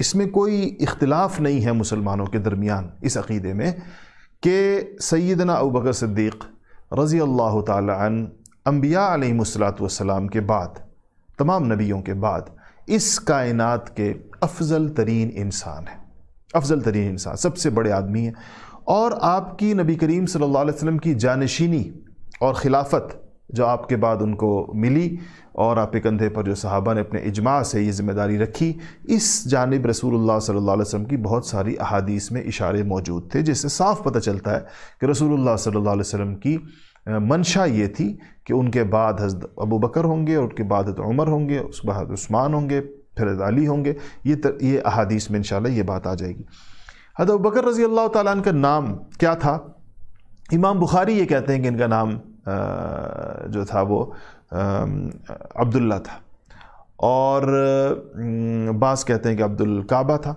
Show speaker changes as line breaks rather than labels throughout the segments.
اس میں کوئی اختلاف نہیں ہے مسلمانوں کے درمیان اس عقیدے میں کہ سیدنا ابوبکر صدیق رضی اللہ تعالی عنہ انبیاء علیہم الصلاۃ والسلام کے بعد، تمام نبیوں کے بعد اس کائنات کے افضل ترین انسان ہیں، افضل ترین انسان، سب سے بڑے آدمی ہیں، اور آپ کی نبی کریم صلی اللہ علیہ وسلم کی جانشینی اور خلافت جو آپ کے بعد ان کو ملی، اور آپ کے کندھے پر جو صحابہ نے اپنے اجماع سے یہ ذمہ داری رکھی، اس جانب رسول اللہ صلی اللہ علیہ وسلم کی بہت ساری احادیث میں اشارے موجود تھے، جس سے صاف پتہ چلتا ہے کہ رسول اللہ صلی اللہ علیہ وسلم کی منشا یہ تھی کہ ان کے بعد حضرت ابو بکر ہوں گے، اور ان کے بعد حضرت عمر ہوں گے، اس کے بعد عثمان ہوں گے، پھر حضرت علی ہوں گے. یہ احادیث میں انشاءاللہ یہ بات آ جائے گی. حضرت ابو بکر رضی اللہ تعالیٰ عنہ کا نام کیا تھا؟ امام بخاری یہ کہتے ہیں کہ ان کا نام جو تھا وہ عبداللہ تھا، اور بعض کہتے ہیں کہ عبد الکعبہ تھا،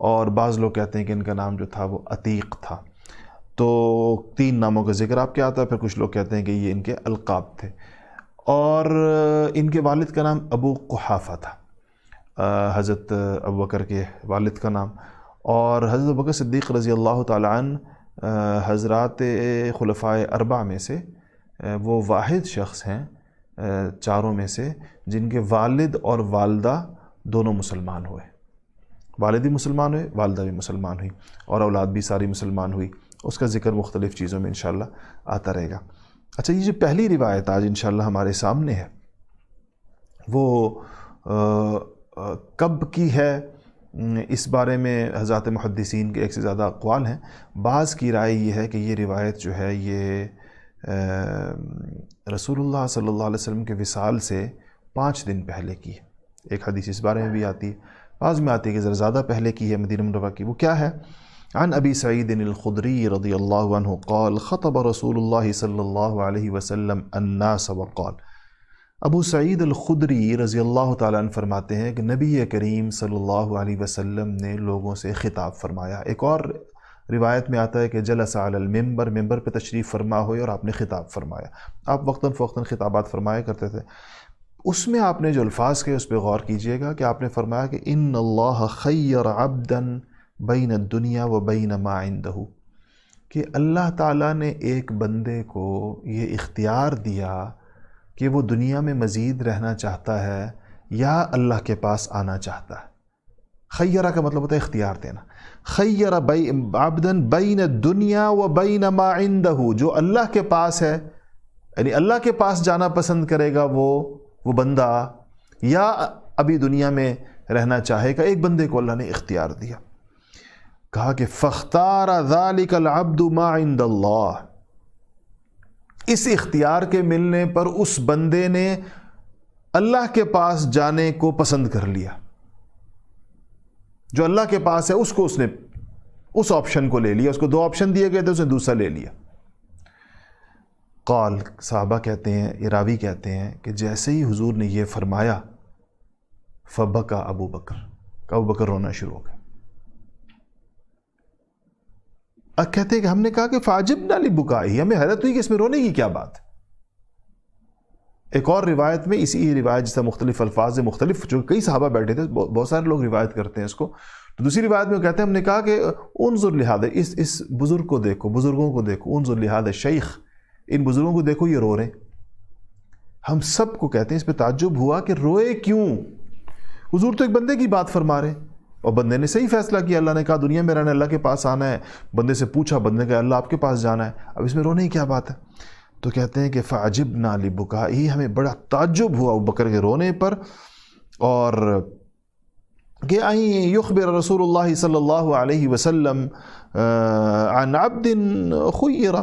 اور بعض لوگ کہتے ہیں کہ ان کا نام جو تھا وہ عتیق تھا. تو 3 ناموں کا ذکر آپ کے آتا ہے. پھر کچھ لوگ کہتے ہیں کہ یہ ان کے القاب تھے. اور ان کے والد کا نام ابو قحافہ تھا، حضرت ابو بکر کے والد کا نام. اور حضرت ابو بکر صدیق رضی اللہ تعالی عنہ حضرات خلفائے اربعہ میں سے وہ واحد شخص ہیں چاروں میں سے جن کے والد اور والدہ دونوں مسلمان ہوئے. والد بھی مسلمان ہوئے، والدہ بھی مسلمان ہوئی، اور اولاد بھی ساری مسلمان ہوئی. اس کا ذکر مختلف چیزوں میں انشاءاللہ آتا رہے گا. اچھا، یہ جو پہلی روایت آج انشاءاللہ ہمارے سامنے ہے وہ کب کی ہے؟ اس بارے میں حضرات محدثین کے ایک سے زیادہ اقوال ہیں. بعض کی رائے یہ ہے کہ یہ روایت جو ہے یہ رسول اللہ صلی اللہ علیہ وسلم کے وصال سے 5 دن پہلے کی ہے. ایک حدیث اس بارے میں بھی آتی ہے، بعض میں آتی ہے کہ ذرا زیادہ پہلے کی ہے، مدینہ منورہ کی. وہ کیا ہے؟ عن ابی سعید الخدری رضی اللہ عنہ قال خطب رسول اللہ صلی اللہ علیہ وسلم الناس وقال. ابو سعید الخدری رضی اللہ تعالیٰ عنہ فرماتے ہیں کہ نبی کریم صلی اللہ علیہ وسلم نے لوگوں سے خطاب فرمایا. ایک اور روایت میں آتا ہے کہ جلس علی المنبر، ممبر پہ تشریف فرما ہوئے اور آپ نے خطاب فرمایا. آپ وقتاً فوقتاً خطابات فرمایا کرتے تھے. اس میں آپ نے جو الفاظ کہے اس پہ غور کیجئے گا کہ آپ نے فرمایا کہ ان اللہ خیر عبدا بین الدنیا و بین ما عندہ، کہ اللہ تعالیٰ نے ایک بندے کو یہ اختیار دیا کہ وہ دنیا میں مزید رہنا چاہتا ہے یا اللہ کے پاس آنا چاہتا ہے. خیرہ کا مطلب ہوتا ہے اختیار دینا. خیر عبدا بین الدنیا و بین ما عندہ، جو اللہ کے پاس ہے یعنی اللہ کے پاس جانا پسند کرے گا وہ بندہ، یا ابھی دنیا میں رہنا چاہے گا. ایک بندے کو اللہ نے اختیار دیا. کہا کہ فاختار ذلک العبد ما عند اللہ، اس اختیار کے ملنے پر اس بندے نے اللہ کے پاس جانے کو پسند کر لیا. جو اللہ کے پاس ہے اس نے اس آپشن کو لے لیا. اس کو 2 آپشن دیے گئے تھے، اس نے دوسرا لے لیا. قال، صحابہ کہتے ہیں، یہ راوی کہتے ہیں کہ جیسے ہی حضور نے یہ فرمایا فبکا ابو بکر رونا شروع ہو گئے. اب کہتے ہیں کہ ہم نے کہا کہ فعجبنا لبکائہ، ہمیں حیرت ہوئی کہ اس میں رونے کی کیا بات ہے. ایک اور روایت میں اسی روایت جس طرح مختلف الفاظ مختلف، جو کئی صحابہ بیٹھے تھے، بہت سارے لوگ روایت کرتے ہیں اس کو. تو دوسری روایت میں کہتے ہیں ہم نے کہا کہ انظر لہذا، اس بزرگ کو دیکھو، بزرگوں کو دیکھو. انظر لہذا شیخ، ان بزرگوں کو دیکھو یہ رو رہے. ہم سب کو کہتے ہیں اس پہ تعجب ہوا کہ روئے کیوں؟ حضور تو ایک بندے کی بات فرما رہے، اور بندے نے صحیح فیصلہ کیا. اللہ نے کہا دنیا میں رہنا، اللہ کے پاس آنا ہے. بندے سے پوچھا، بندے نے کہا اللہ آپ کے پاس جانا ہے. اب اس میں رونے کی کیا بات ہے؟ تو کہتے ہیں کہ فعجبنا لبکائہ، ہمیں بڑا تعجب ہوا ابو بکر کے رونے پر. اور کہ یخبر رسول اللہ صلی اللہ علیہ وسلم عن عبد خیر.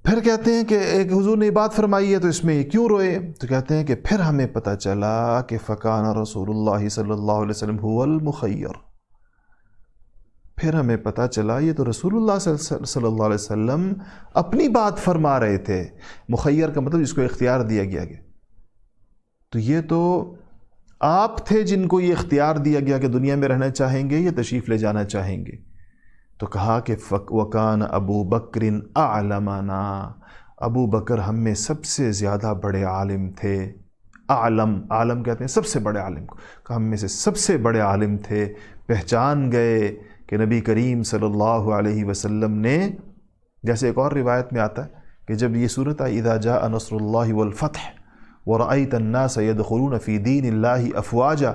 پھر کہتے ہیں کہ ایک حضور نے بات فرمائی ہے تو اس میں کیوں روئے؟ تو کہتے ہیں کہ پھر ہمیں پتہ چلا کہ فکان رسول اللہ صلی اللہ علیہ وسلم هو المخیر. پھر ہمیں پتہ چلا یہ تو رسول اللہ صلی اللہ علیہ وسلم اپنی بات فرما رہے تھے. مخیر کا مطلب جس کو اختیار دیا گیا. تو یہ تو آپ تھے جن کو یہ اختیار دیا گیا کہ دنیا میں رہنا چاہیں گے یا تشریف لے جانا چاہیں گے. تو کہا کہ وَكَانَ أَبُو بَكْرٍ أَعْلَمَنَا، ابو بکر ہم میں سب سے زیادہ بڑے عالم تھے. عالم کہتے ہیں سب سے بڑے عالم کو، کہ ہم میں سے سب سے بڑے عالم تھے، پہچان گئے کہ نبی کریم صلی اللہ علیہ وسلم نے، جیسے ایک اور روایت میں آتا ہے کہ جب یہ صورت آئی اذا جاء نصر اللہ والفتح ورأیت الناس يدخلون فی دین اللہ افواجا،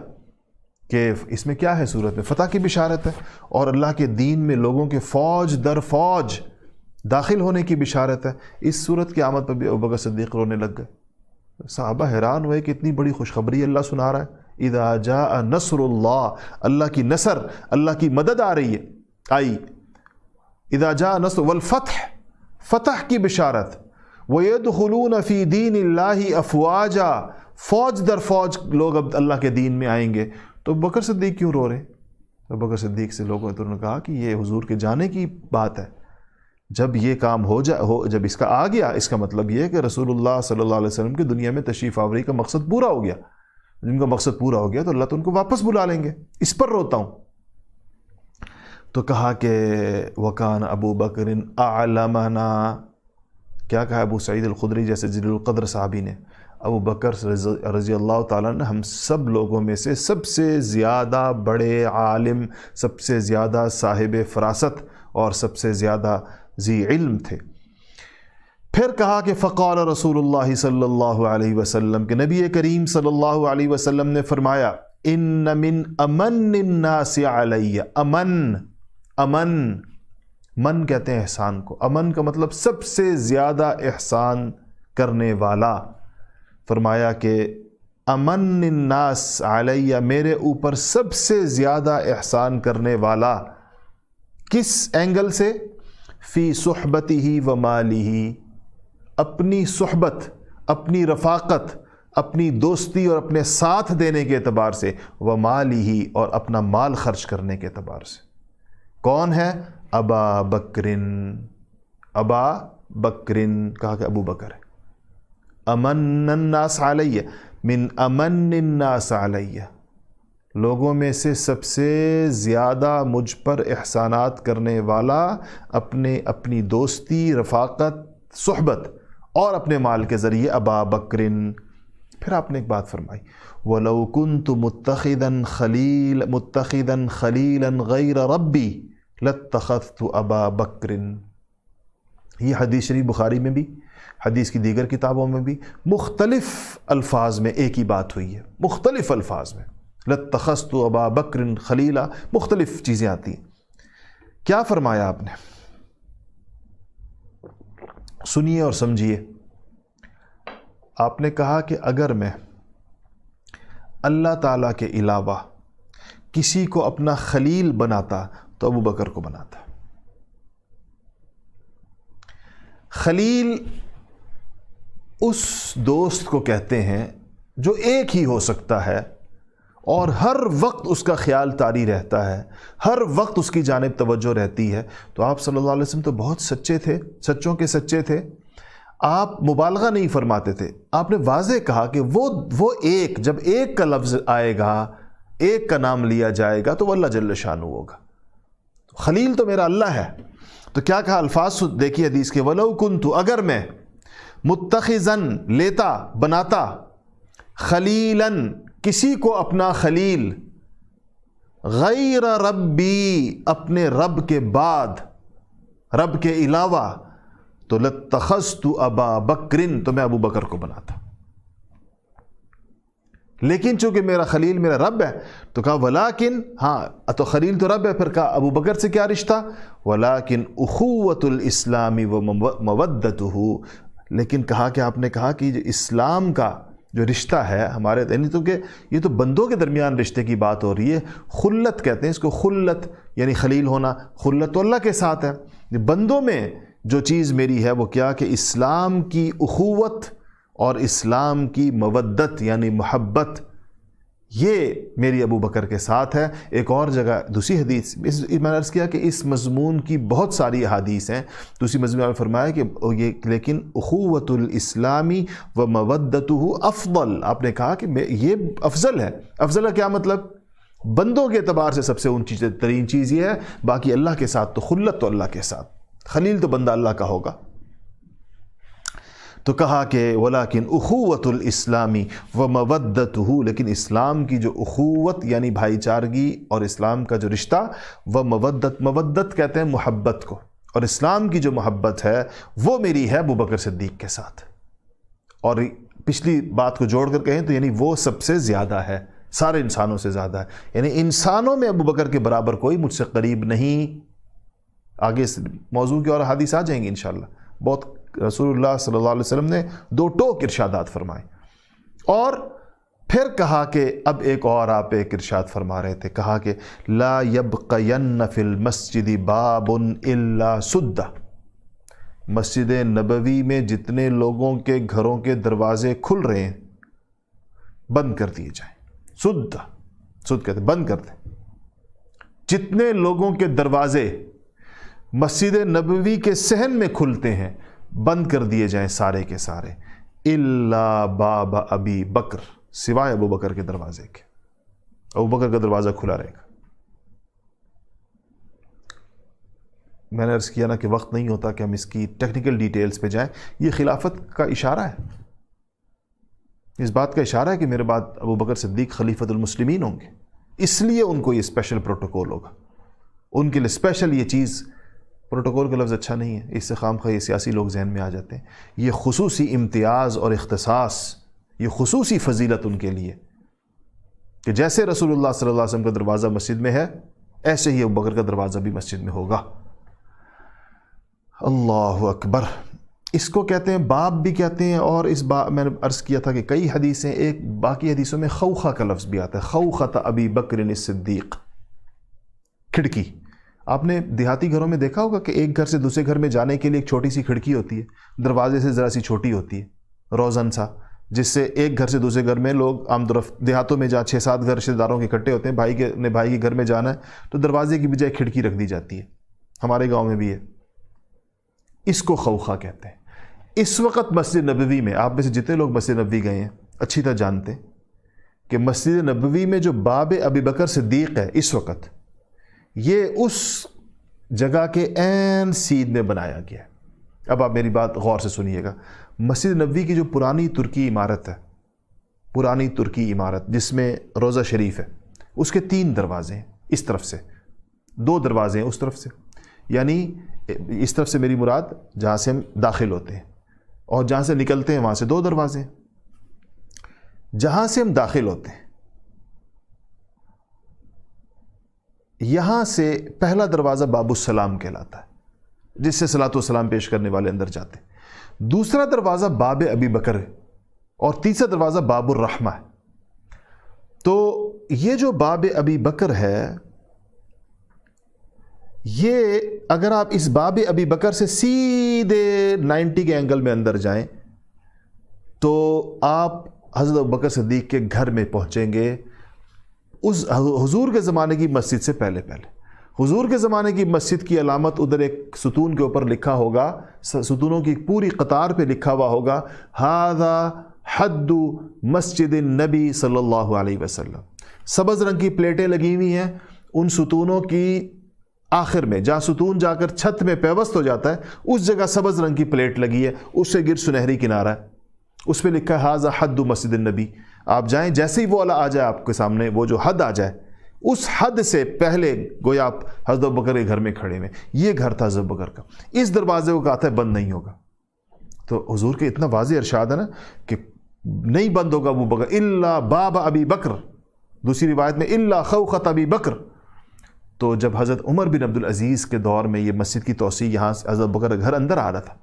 کہ اس میں کیا ہے؟ صورت میں فتح کی بشارت ہے اور اللہ کے دین میں لوگوں کے فوج در فوج داخل ہونے کی بشارت ہے۔ اس صورت کی آمد پر بھی ابوبکر صدیق رونے لگ گئے۔ صحابہ حیران ہوئے کہ اتنی بڑی خوشخبری اللہ سنا رہا ہے، اذا جاء نصر اللہ، اللہ کی نصر، اللہ کی مدد آ رہی ہے، آئی۔ اذا جاء نصر والفتح، فتح کی بشارت، وَيَدْخُلُونَ فِي دِينِ اللَّهِ أَفْوَاجًا، فوج در فوج لوگ اب اللہ کے دین میں آئیں گے۔ تو بکر صدیق کیوں رو رہے؟ بکر صدیق سے لوگوں نے کہا کہ یہ حضور کے جانے کی بات ہے، جب یہ کام جب اس کا آ گیا، اس کا مطلب یہ ہے کہ رسول اللہ صلی اللہ علیہ وسلم کی دنیا میں تشریف آوری کا مقصد پورا ہو گیا۔ جن کا مقصد پورا ہو گیا تو اللہ تو ان کو واپس بلا لیں گے، اس پر روتا ہوں۔ تو کہا کہ وَكَانَ أَبُو بَكْرٍ أَعْلَمَنَا، کیا کہا ابو سعید الخدری جیسے جلیل القدر صحابی نے؟ ابو بکر رضی اللہ تعالیٰ نے ہم سب لوگوں میں سے سب سے زیادہ بڑے عالم، سب سے زیادہ صاحب فراست اور سب سے زیادہ ذی علم تھے۔ پھر کہا کہ فقال رسول اللہ صلی اللہ علیہ وسلم، کہ نبی کریم صلی اللہ علیہ وسلم نے فرمایا ان من امن الناس علی، من کہتے ہیں احسان کو، امن کا مطلب سب سے زیادہ احسان کرنے والا۔ فرمایا کہ امن الناس علی، میرے اوپر سب سے زیادہ احسان کرنے والا، کس اینگل سے؟ فی صحبتہ و مالہ، اپنی صحبت، اپنی رفاقت، اپنی دوستی اور اپنے ساتھ دینے کے اعتبار سے، و مالہ، اور اپنا مال خرچ کرنے کے اعتبار سے۔ کون ہے؟ ابا بکرن، ابا بکرن، کہا کہ ابو بکر ہے۔ امن الناس علیہ، من امن الناس علیہ، لوگوں میں سے سب سے زیادہ مجھ پر احسانات کرنے والا، اپنی دوستی، رفاقت، صحبت اور اپنے مال کے ذریعے ابا بکرن۔ پھر آپ نے ایک بات فرمائی، وَلَوْ كُنْتُ مُتَّخِذًا خَلِيلًا غَيْرَ رَبِّي لَاتَّخَذْتُ أَبَا بَكْرٍ۔ یہ حدیث شریف بخاری میں بھی، حدیث کی دیگر کتابوں میں بھی مختلف الفاظ میں ایک ہی بات ہوئی ہے، مختلف الفاظ میں، لَاتَّخَذْتُ أَبَا بَكْرٍ خَلِيلًا، مختلف چیزیں آتی ہیں۔ کیا فرمایا آپ نے؟ سنیے اور سمجھیے۔ آپ نے کہا کہ اگر میں اللہ تعالیٰ کے علاوہ کسی کو اپنا خلیل بناتا تو ابو بکر کو بناتا۔ خلیل اس دوست کو کہتے ہیں جو ایک ہی ہو سکتا ہے اور ہر وقت اس کا خیال طاری رہتا ہے، ہر وقت اس کی جانب توجہ رہتی ہے۔ تو آپ صلی اللہ علیہ وسلم تو بہت سچے تھے، سچوں کے سچے تھے، آپ مبالغہ نہیں فرماتے تھے۔ آپ نے واضح کہا کہ وہ ایک، جب ایک کا لفظ آئے گا، ایک کا نام لیا جائے گا تو وہ اللہ جل شانہ ہوگا۔ خلیل تو میرا اللہ ہے۔ تو کیا کہا؟ الفاظ دیکھیے حدیث کے، وَلَوْ كُنْتُ، اگر میں، متخذن، لیتا، بناتا، خلیلاً، کسی کو اپنا خلیل، غیر ربی، اپنے رب کے بعد، رب کے علاوہ، تو لَاتَّخَذْتُ أَبَا بَكْرٍ، تو میں ابو بکر کو بناتا۔ لیکن چونکہ میرا خلیل میرا رب ہے تو کہا ولیکن، ہاں تو خلیل تو رب ہے، پھر کہا ابو بکر سے کیا رشتہ؟ ولیکن اخوۃ الاسلام و مودتہ، لیکن کہا کہ آپ نے کہا کہ جو اسلام کا جو رشتہ ہے ہمارے، یعنی تو کہ یہ تو بندوں کے درمیان رشتے کی بات ہو رہی ہے، خلت کہتے ہیں اس کو، خلت یعنی خلیل ہونا، خلت تو اللہ کے ساتھ ہے۔ بندوں میں جو چیز میری ہے وہ کیا کہ اسلام کی اخوت اور اسلام کی مودت یعنی محبت، یہ میری ابو بکر کے ساتھ ہے۔ ایک اور جگہ دوسری حدیث میں نے عرض کیا کہ اس مضمون کی بہت ساری احادیث ہیں، دوسری مضمون میں فرمایا کہ یہ لیکن اخوت الاسلامی و مودتہ افضل، آپ نے کہا کہ یہ افضل ہے۔ افضل کا کیا مطلب؟ بندوں کے اعتبار سے سب سے اونچی ترین چیز یہ ہے، باقی اللہ کے ساتھ تو خلت تو اللہ کے ساتھ، خلیل تو بندہ اللہ کا ہوگا۔ تو کہا کہ ولیکن اخوۃ الاسلامی و مودتہ، لیکن اسلام کی جو اخوت یعنی بھائی چارگی اور اسلام کا جو رشتہ، و مودت کہتے ہیں محبت کو، اور اسلام کی جو محبت ہے وہ میری ہے ابو بکر صدیق کے ساتھ. اور پچھلی بات کو جوڑ کر کہیں تو یعنی وہ سب سے زیادہ ہے، سارے انسانوں سے زیادہ ہے، یعنی انسانوں میں ابو بکر کے برابر کوئی مجھ سے قریب نہیں. آگے اس موضوع کی اور حدیث آ جائیں گی انشاءاللہ. بہت رسول اللہ صلی اللہ علیہ وسلم نے دو ٹوک ارشادات فرمائے. اور پھر کہا کہ اب ایک اور آپ ایک ارشاد فرما رہے تھے، کہا کہ لا یبقین فی المسجد باب الا سدہ، مسجد نبوی میں جتنے لوگوں کے گھروں کے دروازے کھل رہے ہیں بند کر دیے جائیں. سد کہتے بند کر دیں. جتنے لوگوں کے دروازے مسجد نبوی کے صحن میں کھلتے ہیں بند کر دیے جائیں سارے کے سارے، الا باب ابی بکر، سوائے ابو بکر کے دروازے کے. ابو بکر کا دروازہ کھلا رہے گا. میں نے عرض کیا نا کہ وقت نہیں ہوتا کہ ہم اس کی ٹیکنیکل ڈیٹیلز پہ جائیں. یہ خلافت کا اشارہ ہے، اس بات کا اشارہ ہے کہ میرے بعد ابو بکر صدیق خلیفۃ المسلمین ہوں گے، اس لیے ان کو یہ اسپیشل پروٹوکول ہوگا. ان کے لیے اسپیشل یہ چیز، پروٹوکول کا لفظ اچھا نہیں ہے، اس سے خام خواہ یہ سیاسی لوگ ذہن میں آ جاتے ہیں. یہ خصوصی امتیاز اور اختصاص، یہ خصوصی فضیلت ان کے لیے کہ جیسے رسول اللہ صلی اللہ علیہ وسلم کا دروازہ مسجد میں ہے ایسے ہی ابو بکر کا دروازہ بھی مسجد میں ہوگا. اللہ اکبر. اس کو کہتے ہیں باب بھی کہتے ہیں. اور اس میں نے عرض کیا تھا کہ کئی حدیثیں، ایک باقی حدیثوں میں خوخہ کا لفظ بھی آتا ہے، خوخۃ ابی بکر الصدیق، کھڑکی. آپ نے دیہاتی گھروں میں دیکھا ہوگا کہ ایک گھر سے دوسرے گھر میں جانے کے لیے ایک چھوٹی سی کھڑکی ہوتی ہے، دروازے سے ذرا سی چھوٹی ہوتی ہے، روزن سا، جس سے ایک گھر سے دوسرے گھر میں لوگ عام طرف دیہاتوں میں جہاں 6-7 گھر رشتہ داروں کے اکٹھے ہوتے ہیں، بھائی کے گھر میں جانا ہے تو دروازے کی بجائے کھڑکی رکھ دی جاتی ہے. ہمارے گاؤں میں بھی ہے. اس کو خوخہ کہتے ہیں. اس وقت مسجد نبوی میں، آپ میں سے جتنے لوگ مسجد نبوی گئے ہیں اچھی طرح جانتے ہیں کہ مسجد نبوی میں جو باب ابی بکر صدیق ہے اس وقت، یہ اس جگہ کے عین سیدھ میں بنایا گیا ہے. اب آپ میری بات غور سے سنیے گا. مسجد نبوی کی جو پرانی ترکی عمارت ہے، پرانی ترکی عمارت جس میں روضہ شریف ہے، اس کے 3 دروازے ہیں. اس طرف سے 2 دروازے ہیں، اس طرف سے، یعنی اس طرف سے میری مراد جہاں سے ہم داخل ہوتے ہیں، اور جہاں سے نکلتے ہیں وہاں سے 2 دروازے ہیں. جہاں سے ہم داخل ہوتے ہیں یہاں سے پہلا دروازہ باب السلام کہلاتا ہے، جس سے صلاۃ والسلام پیش کرنے والے اندر جاتے ہیں. دوسرا دروازہ باب ابی بکر ہے، اور تیسرا دروازہ باب الرحمہ ہے. تو یہ جو باب ابی بکر ہے، یہ اگر آپ اس باب ابی بکر سے سیدھے 90 کے اینگل میں اندر جائیں تو آپ حضرت ابو بکر صدیق کے گھر میں پہنچیں گے، اس حضور کے زمانے کی مسجد سے پہلے. حضور کے زمانے کی مسجد کی علامت ادھر ایک ستون کے اوپر لکھا ہوگا، ستونوں کی پوری قطار پہ لکھا ہوا ہوگا، ھذا حد مسجد النبی صلی اللہ علیہ وسلم. سبز رنگ کی پلیٹیں لگی ہوئی ہیں ان ستونوں کی آخر میں، جہاں ستون جا کر چھت میں پیوست ہو جاتا ہے اس جگہ سبز رنگ کی پلیٹ لگی ہے، اس سے گرد سنہری کنارہ ہے، اس پہ لکھا ہے ھذا حد مسجد النبی. آپ جائیں، جیسے ہی وہ والا آ جائے آپ کے سامنے، وہ جو حد آ جائے، اس حد سے پہلے گویا آپ حضرت ابوبکر کے گھر میں کھڑے ہوئے. یہ گھر تھا حضرت ابوبکر کا. اس دروازے کو کہا تھا بند نہیں ہوگا. تو حضور کے اتنا واضح ارشاد ہے نا کہ نہیں بند ہوگا ابو بکر الا باب ابی بکر. دوسری روایت میں الا خوخۃ ابی بکر. تو جب حضرت عمر بن عبدالعزیز کے دور میں یہ مسجد کی توسیع، یہاں حضرت ابوبکر کا گھر اندر آ رہا تھا،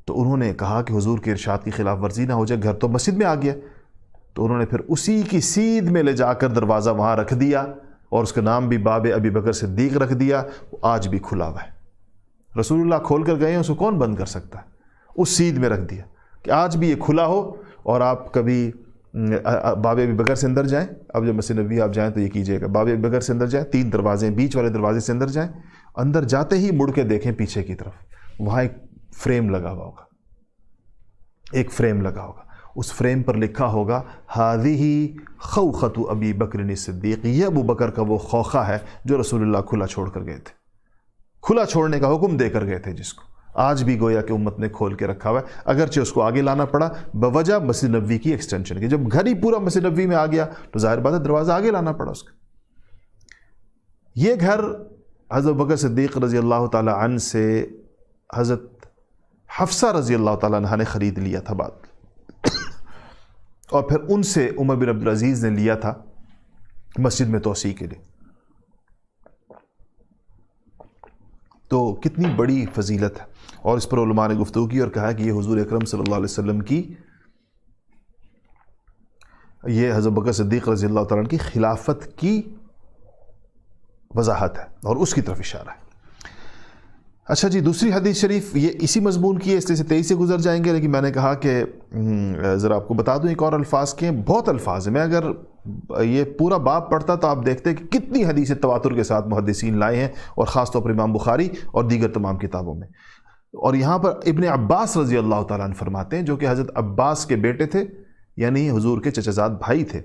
تو انہوں نے کہا کہ حضور کے ارشاد کی خلاف ورزی نہ ہو جائے، گھر تو مسجد میں آ گیا. تو انہوں نے پھر اسی کی سیدھ میں لے جا کر دروازہ وہاں رکھ دیا، اور اس کا نام بھی باب ابی بکر صدیق رکھ دیا. وہ آج بھی کھلا ہوا ہے. رسول اللہ کھول کر گئے ہیں، اس کو کون بند کر سکتا ہے؟ اس سیدھ میں رکھ دیا کہ آج بھی یہ کھلا ہو. اور آپ کبھی باب ابی بکر سے اندر جائیں، اب جب مسجد نبوی آپ جائیں تو یہ کیجئے گا، باب ابی بکر سے اندر جائیں، 3 دروازے ہیں، بیچ والے دروازے سے اندر جائیں. اندر جاتے ہی مڑ کے دیکھیں پیچھے کی طرف، وہاں ایک فریم لگا ہوا ہوگا، ایک فریم لگا ہوگا. اس فریم پر لکھا ہوگا ھذہ خوخۃ ابی بکر الصدیق. یہ ابو بکر کا وہ خوخہ ہے جو رسول اللہ کھلا چھوڑ کر گئے تھے، کھلا چھوڑنے کا حکم دے کر گئے تھے جس کو. آج بھی گویا کہ امت نے کھول کے رکھا ہوا ہے، اگرچہ اس کو آگے لانا پڑا بوجہ مسجد نبوی کی ایکسٹینشن کی. جب گھر ہی پورا مسجد نبوی میں آ گیا تو ظاہر بات ہے دروازہ آگے لانا پڑا اس کا. یہ گھر حضرت بکر صدیق رضی اللہ تعالی عنہ سے حضرت حفصہ رضی اللہ تعالیٰ عنہ نے خرید لیا تھا بعد، اور پھر ان سے عمر بن عبدالعزیز نے لیا تھا مسجد میں توسیع کے لیے. تو کتنی بڑی فضیلت ہے، اور اس پر علماء نے گفتگو کی اور کہا کہ یہ حضور اکرم صلی اللہ علیہ وسلم کی، یہ حضرت بکر صدیق رضی اللہ تعالیٰ عنہ کی خلافت کی وضاحت ہے اور اس کی طرف اشارہ ہے. اچھا جی، دوسری حدیث شریف یہ اسی مضمون کی ہے، اس سے 23 سے گزر جائیں گے، لیکن میں نے کہا کہ ذرا آپ کو بتا دوں ایک اور الفاظ کے ہیں، بہت الفاظ ہیں. میں اگر یہ پورا باب پڑھتا تو آپ دیکھتے کہ کتنی حدیث تواتر کے ساتھ محدثین لائے ہیں، اور خاص طور پر امام بخاری اور دیگر تمام کتابوں میں. اور یہاں پر ابن عباس رضی اللہ تعالیٰ عنہ فرماتے ہیں، جو کہ حضرت عباس کے بیٹے تھے، یعنی حضور کے چچا زاد بھائی تھے.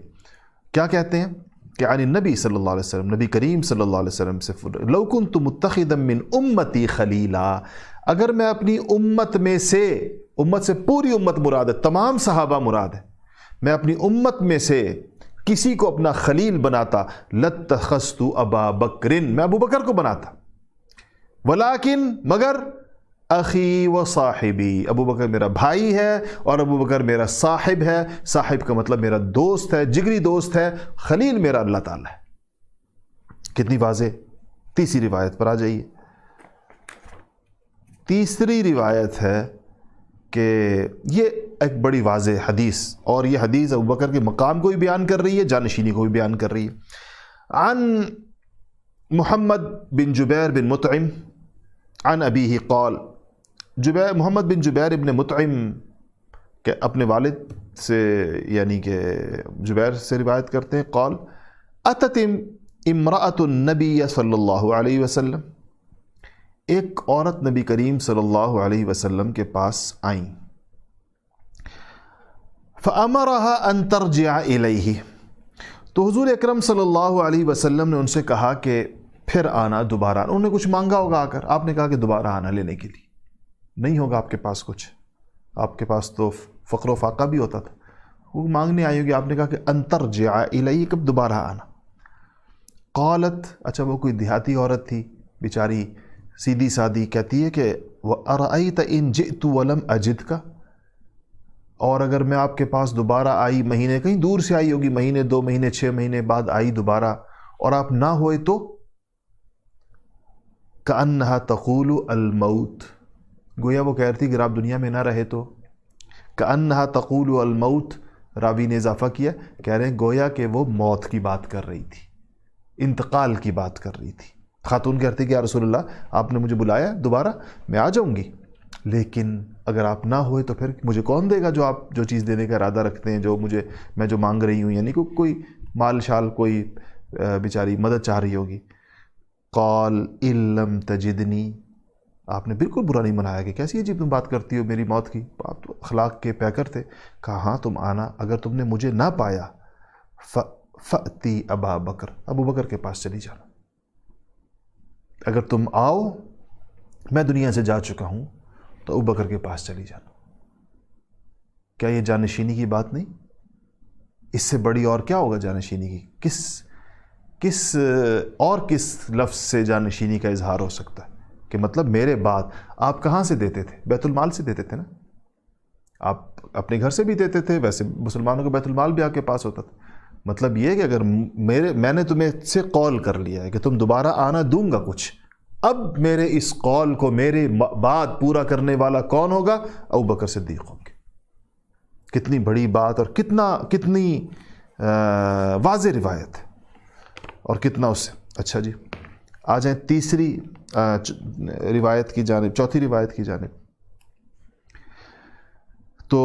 کیا کہتے ہیں کہ عن النبی صلی اللہ علیہ وسلم، نبی کریم صلی اللہ علیہ وسلم سے، لو کنت متخذا من امتی خلیلا، اگر میں اپنی امت میں سے، امت سے پوری امت مراد ہے، تمام صحابہ مراد ہے، میں اپنی امت میں سے کسی کو اپنا خلیل بناتا، لاتخذت ابا بکر، میں ابو بکر کو بناتا، ولیکن مگر اخی و صاحبی، ابو بکر میرا بھائی ہے اور ابو بکر میرا صاحب ہے. صاحب کا مطلب میرا دوست ہے، جگری دوست ہے. خلیل میرا اللہ تعالیٰ ہے. کتنی واضح. تیسری روایت پر آ جائیے. تیسری روایت ہے کہ یہ ایک بڑی واضح حدیث، اور یہ حدیث ابو بکر کے مقام کو بھی بیان کر رہی ہے، جانشینی کو بھی بیان کر رہی ہے. عن محمد بن جبیر بن مطعم عن ابیہ قال، محمد بن جبیر ابن مطعم کہ اپنے والد سے یعنی کہ جبیر سے روایت کرتے ہیں، قال اتت امرأۃ النبی صلی اللہ علیہ وسلم، ایک عورت نبی کریم صلی اللہ علیہ وسلم کے پاس آئیں، فأمرها ان ترجع الیہ، تو حضور اکرم صلی اللہ علیہ وسلم نے ان سے کہا کہ پھر آنا، دوبارہ آنا. انہوں نے کچھ مانگا ہوگا آ کر، آپ نے کہا کہ دوبارہ آنا لینے کے لیے. نہیں ہوگا آپ کے پاس کچھ، آپ کے پاس تو فقر و فاقہ بھی ہوتا تھا، وہ مانگنے آئی ہوگی، آپ نے کہا کہ ان ترجع الیہ، کب دوبارہ آنا. قالت، اچھا وہ کوئی دیہاتی عورت تھی بیچاری، سیدھی سادی، کہتی ہے کہ وَأَرَأَيْتَ إِن جِئْتُ وَلَمْ أَجِدْكَ، اور اگر میں آپ کے پاس دوبارہ آئی، مہینے کہیں دور سے آئی ہوگی، مہینے 2 مہینے 6 مہینے بعد آئی دوبارہ، اور آپ نہ ہوئے تو کأنہا تقول الموت، گویا وہ کہہ رہی تھی کہ آپ دنیا میں نہ رہے تو. کأنہا تقول الموت، راوی نے اضافہ کیا، کہہ رہے ہیں گویا کہ وہ موت کی بات کر رہی تھی، انتقال کی بات کر رہی تھی. خاتون کہتی کہ یا رسول اللہ آپ نے مجھے بلایا دوبارہ، میں آ جاؤں گی، لیکن اگر آپ نہ ہوئے تو پھر مجھے کون دے گا جو آپ جو چیز دینے کا ارادہ رکھتے ہیں، جو میں جو مانگ رہی ہوں، یعنی کوئی مال شال، کوئی بیچاری مدد چاہ رہی ہوگی. قال ان لم تجدنی، آپ نے بالکل برا نہیں منایا کہ کیسی عجیب تم بات کرتی ہو میری موت کی، آپ تو اخلاق کے پیکر تھے. کہا ہاں تم آنا، اگر تم نے مجھے نہ پایا فأتی ابا بکر، ابو بکر کے پاس چلی جانا. اگر تم آؤ، میں دنیا سے جا چکا ہوں، تو ابو بکر کے پاس چلی جانا. کیا یہ جانشینی کی بات نہیں؟ اس سے بڑی اور کیا ہوگا جانشینی کی؟ کس لفظ سے جانشینی کا اظہار ہو سکتا ہے؟ کہ مطلب میرے بعد آپ کہاں سے دیتے تھے؟ بیت المال سے دیتے تھے نا، آپ اپنے گھر سے بھی دیتے تھے، ویسے مسلمانوں کا بیت المال بھی آپ کے پاس ہوتا تھا. مطلب یہ کہ اگر میں نے تمہیں سے قول کر لیا ہے کہ تم دوبارہ آنا، دوں گا کچھ، اب میرے اس قول کو میرے بعد پورا کرنے والا کون ہوگا؟ ابو بکر صدیق ہوں گے. کتنی بڑی بات، اور کتنی واضح روایت ہے، اور کتنا اس سے. اچھا جی، آ جائیں تیسری روایت کی جانب، چوتھی روایت کی جانب. تو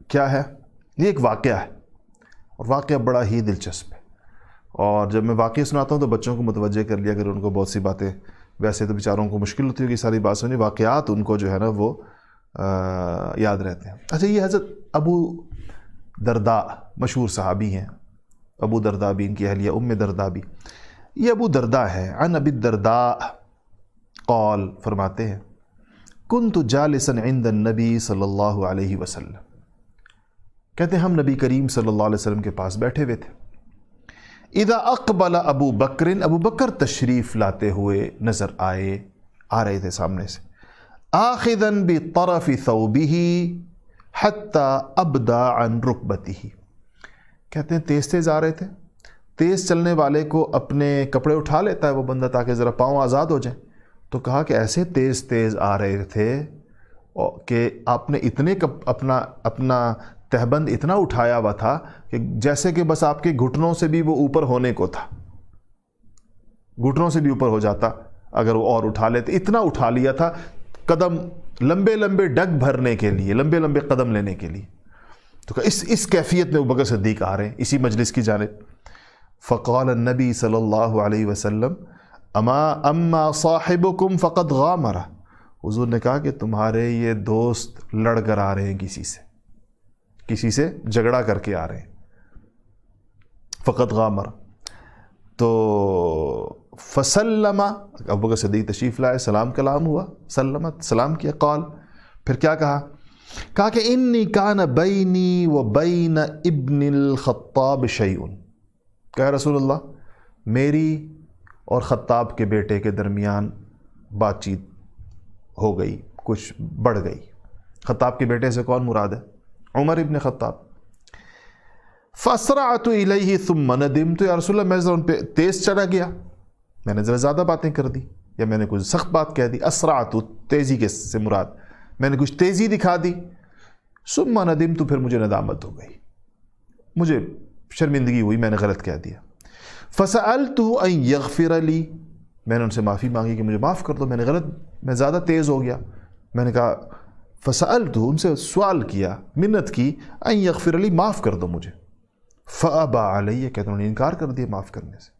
کیا ہے؟ یہ ایک واقعہ ہے، اور واقعہ بڑا ہی دلچسپ ہے. اور جب میں واقعہ سناتا ہوں تو بچوں کو متوجہ کر لیا اگر ان کو بہت سی باتیں، ویسے تو بیچاروں کو مشکل ہوتی ہوگی ساری بات سنی، واقعات ان کو جو ہے نا وہ یاد رہتے ہیں. اچھا، یہ حضرت ابو درداء مشہور صحابی ہیں، ابو درداء بھی ان کی اہلیہ ام درداء بھی. یہ ابو درداء ہے. عن ابی الدرداء قال، فرماتے ہیں کنت جالسا عند النبی صلی اللہ علیہ وسلم، کہتے ہیں ہم نبی کریم صلی اللہ علیہ وسلم کے پاس بیٹھے ہوئے تھے. اذا اقبل ابو بکر، ابو بکر تشریف لاتے ہوئے نظر آ رہے تھے سامنے سے. آخذا بطرف ثوبه حتى ابدا عن ركبته، کہتے ہیں تیز تیز آ رہے تھے. تیز چلنے والے کو اپنے کپڑے اٹھا لیتا ہے وہ بندہ تاکہ ذرا پاؤں آزاد ہو جائیں. تو کہا کہ ایسے تیز تیز آ رہے تھے کہ آپ نے اتنے اپنا تہبند اتنا اٹھایا ہوا تھا کہ جیسے کہ بس آپ کے گھٹنوں سے بھی وہ اوپر ہونے کو تھا، گھٹنوں سے بھی اوپر ہو جاتا اگر وہ اور اٹھا لیتے. اتنا اٹھا لیا تھا، قدم لمبے لمبے ڈگ بھرنے کے لیے، لمبے لمبے قدم لینے کے لیے. تو اس کیفیت میں ابوبکر صدیق آ رہے ہیں اسی مجلس کی جانب. فقال النبی صلی اللہ علیہ وسلم اما صاحبکم فقد غامر، حضور نے کہا کہ تمہارے یہ دوست لڑ کر آ رہے ہیں، کسی سے جھگڑا کر کے آ رہے ہیں. فقد غامر. تو فسلم، ابوبکر صدیق تشریف لائے، سلام کلام ہوا، سلمت سلام کیا. قال، پھر کیا کہا کہ انی کان بینی و بین ابن الخطاب شیء، کہ رسول اللہ میری اور خطاب کے بیٹے کے درمیان بات چیت ہو گئی، کچھ بڑھ گئی. خطاب کے بیٹے سے کون مراد ہے؟ عمر ابن خطاب. فاسرعت الیہ ثم ندمت، یا رسول اللہ میں ذرا ان پہ تیز چلا گیا، میں نے ذرا زیادہ باتیں کر دی یا میں نے کچھ سخت بات کہہ دی. اسرعت تیزی کے سے مراد میں نے کچھ تیزی دکھا دی. ثم ندمت، پھر مجھے ندامت ہو گئی، مجھے شرمندگی ہوئی، میں نے غلط کہہ دیا. فسألته ان یغفر لی، میں نے ان سے معافی مانگی کہ مجھے معاف کر دو، میں زیادہ تیز ہو گیا. میں نے کہا فسألته، ان سے سوال کیا، منت کی، ان یغفر لی، معاف کر دو مجھے. فابى علی، کہتے ہیں انہوں نے انکار کر دیا معاف کرنے سے.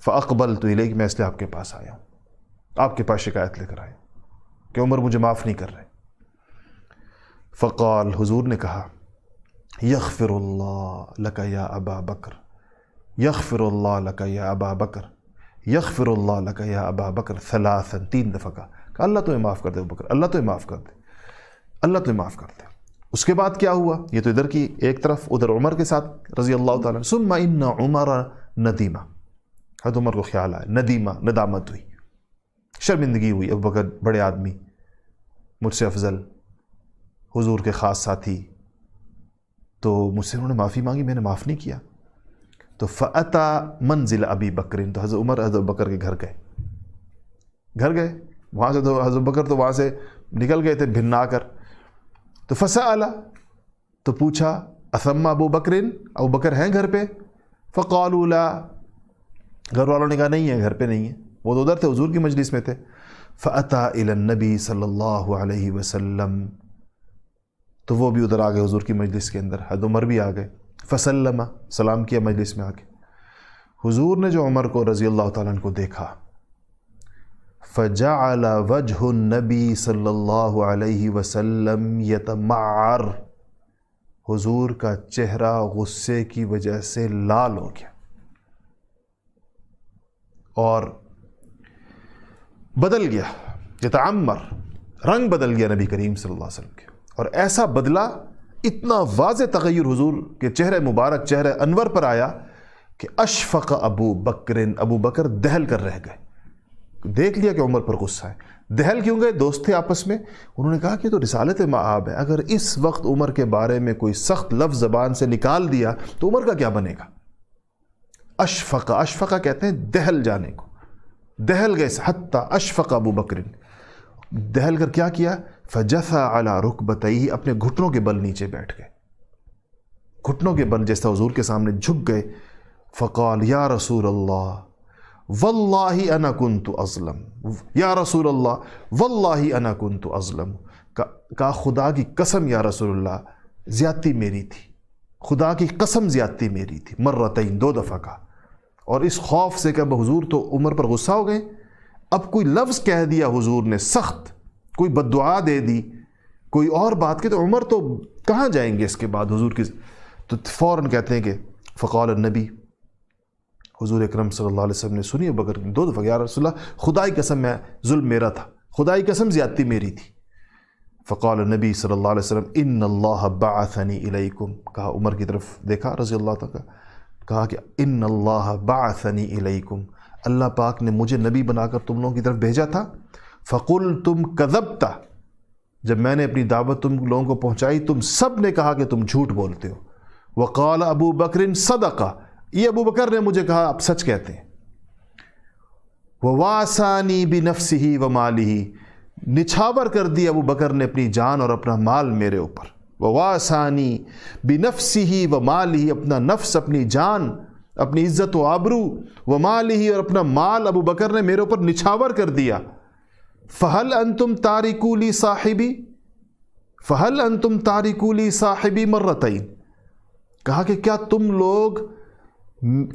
فاقبلت الیک، میں اس لیے آپ کے پاس آیا ہوں، آپ کے پاس شکایت لے کر آیا کہ عمر مجھے معاف نہیں کر رہے. فقال، حضور نے کہا یغفر اللہ لک یا ابا بکر، یغفر اللہ لک یا ابا بکر، یغفر اللہ لک یا ابا بکر، ثلاثا، 3 دفعہ کہا کہ اللہ تمہیں معاف کر دے ابو بکر، اللہ تمہیں معاف کر دے، اللہ تمہیں معاف کر دے. اس کے بعد کیا ہوا؟ یہ تو ادھر کی ایک طرف، ادھر عمر کے ساتھ رضی اللہ تعالیٰ. ثم ان عمر ندیمہ، حضرت عمر کو خیال آیا، ندیمہ، ندامت ہوئی، شرمندگی ہوئی. ابو بکر بڑے آدمی، مجھ سے افضل، حضور کے خاص ساتھی، تو مجھ سے انہوں نے معافی مانگی، میں نے معاف نہیں کیا. تو فأتى منزل ابی بکر، تو حضرت عمر حضرت بکر کے گھر گئے. وہاں سے تو حضرت بکر تو وہاں سے نکل گئے تھے بھنا کر. تو فسأل، تو پوچھا، اثم ابو بکر، ابو بکر ہیں گھر پہ؟ فقالوا لا، گھر والوں نے کہا نہیں ہے، گھر پہ نہیں ہے، وہ تو ادھر تھے، حضور کی مجلس میں تھے. فأتى إلى النبي صلی اللہ علیہ وسلم، تو وہ بھی ادھر آ گئے حضور کی مجلس کے اندر، حضرت عمر بھی آ گئے. فسلم، سلام کیا مجلس میں آ کے. حضور نے جو عمر کو رضی اللہ تعالیٰ عنہ کو دیکھا، فجعل وجہ النبی صلی اللہ علیہ وسلم یتمعر، حضور کا چہرہ غصے کی وجہ سے لال ہو گیا اور بدل گیا، یتعمر، رنگ بدل گیا نبی کریم صلی اللہ علیہ وسلم کے. اور ایسا بدلا، اتنا واضح تغیر حضور کے چہرے مبارک، چہرے انور پر آیا کہ اشفق ابو بکر دہل کر رہ گئے. دیکھ لیا کہ عمر پر غصہ ہے. دہل کیوں گئے؟ دوست تھے آپس میں. انہوں نے کہا کہ تو رسالت مآب ہے، اگر اس وقت عمر کے بارے میں کوئی سخت لفظ زبان سے نکال دیا تو عمر کا کیا بنے گا؟ اشفق کہتے ہیں دہل جانے کو، دہل گئے. حتی اشفق ابو بکر، دہل کر کیا کیا؟ فجثا علی رکبتیہ، اپنے گھٹنوں کے بل نیچے بیٹھ گئے، گھٹنوں کے بل جیسا حضور کے سامنے جھک گئے. فقال یا رسول اللہ واللہ انا کنت اظلم، یا رسول اللہ واللہ انا کنت اظلم، کہا خدا کی قسم یا رسول اللہ زیادتی میری تھی، خدا کی قسم زیادتی میری تھی. مرتین، 2 دفعہ کہا. اور اس خوف سے کہ اب حضور تو عمر پر غصہ ہو گئے، اب کوئی لفظ کہہ دیا حضور نے سخت، کوئی بد دعا دے دی، کوئی اور بات کی، تو عمر تو کہاں جائیں گے اس کے بعد حضور کی. تو فوراً کہتے ہیں کہ فقال النبی، حضور اکرم صلی اللہ علیہ وسلم نے سنی ابو بکر کی 2 دفعہ، یا رسول اللہ خدائی قسم میں ظلم میرا تھا، خدائی قسم زیادتی میری تھی. فقال نبی صلی اللہ علیہ وسلم ان اللہ بعثنی الیکم، کہا عمر کی طرف دیکھا رضی اللہ تعالیٰ، کہا کہ ان اللہ بعثنی الیکم، اللہ پاک نے مجھے نبی بنا کر تم لوگوں کی طرف بھیجا تھا. فقلتم کذبت، جب میں نے اپنی دعوت تم لوگوں کو پہنچائی تم سب نے کہا کہ تم جھوٹ بولتے ہو. وقال ابو بکر صدقہ، یہ ابو بکر نے مجھے کہا آپ سچ کہتے ہیں. وواسانی بنفسہ ومالہ، نچھاور کر دیا ابو بکر نے اپنی جان اور اپنا مال میرے اوپر. وواسانی بنفسہ ومالہ، اپنا نفس، اپنی جان، اپنی عزت و آبرو، ومالہ اور اپنا مال ابو بکر نے میرے اوپر نچھاور کر دیا. فہل انتم تارکو لی صاحبی، فہل انتم تارکو لی صاحبی مرتین، کہا کہ کیا تم لوگ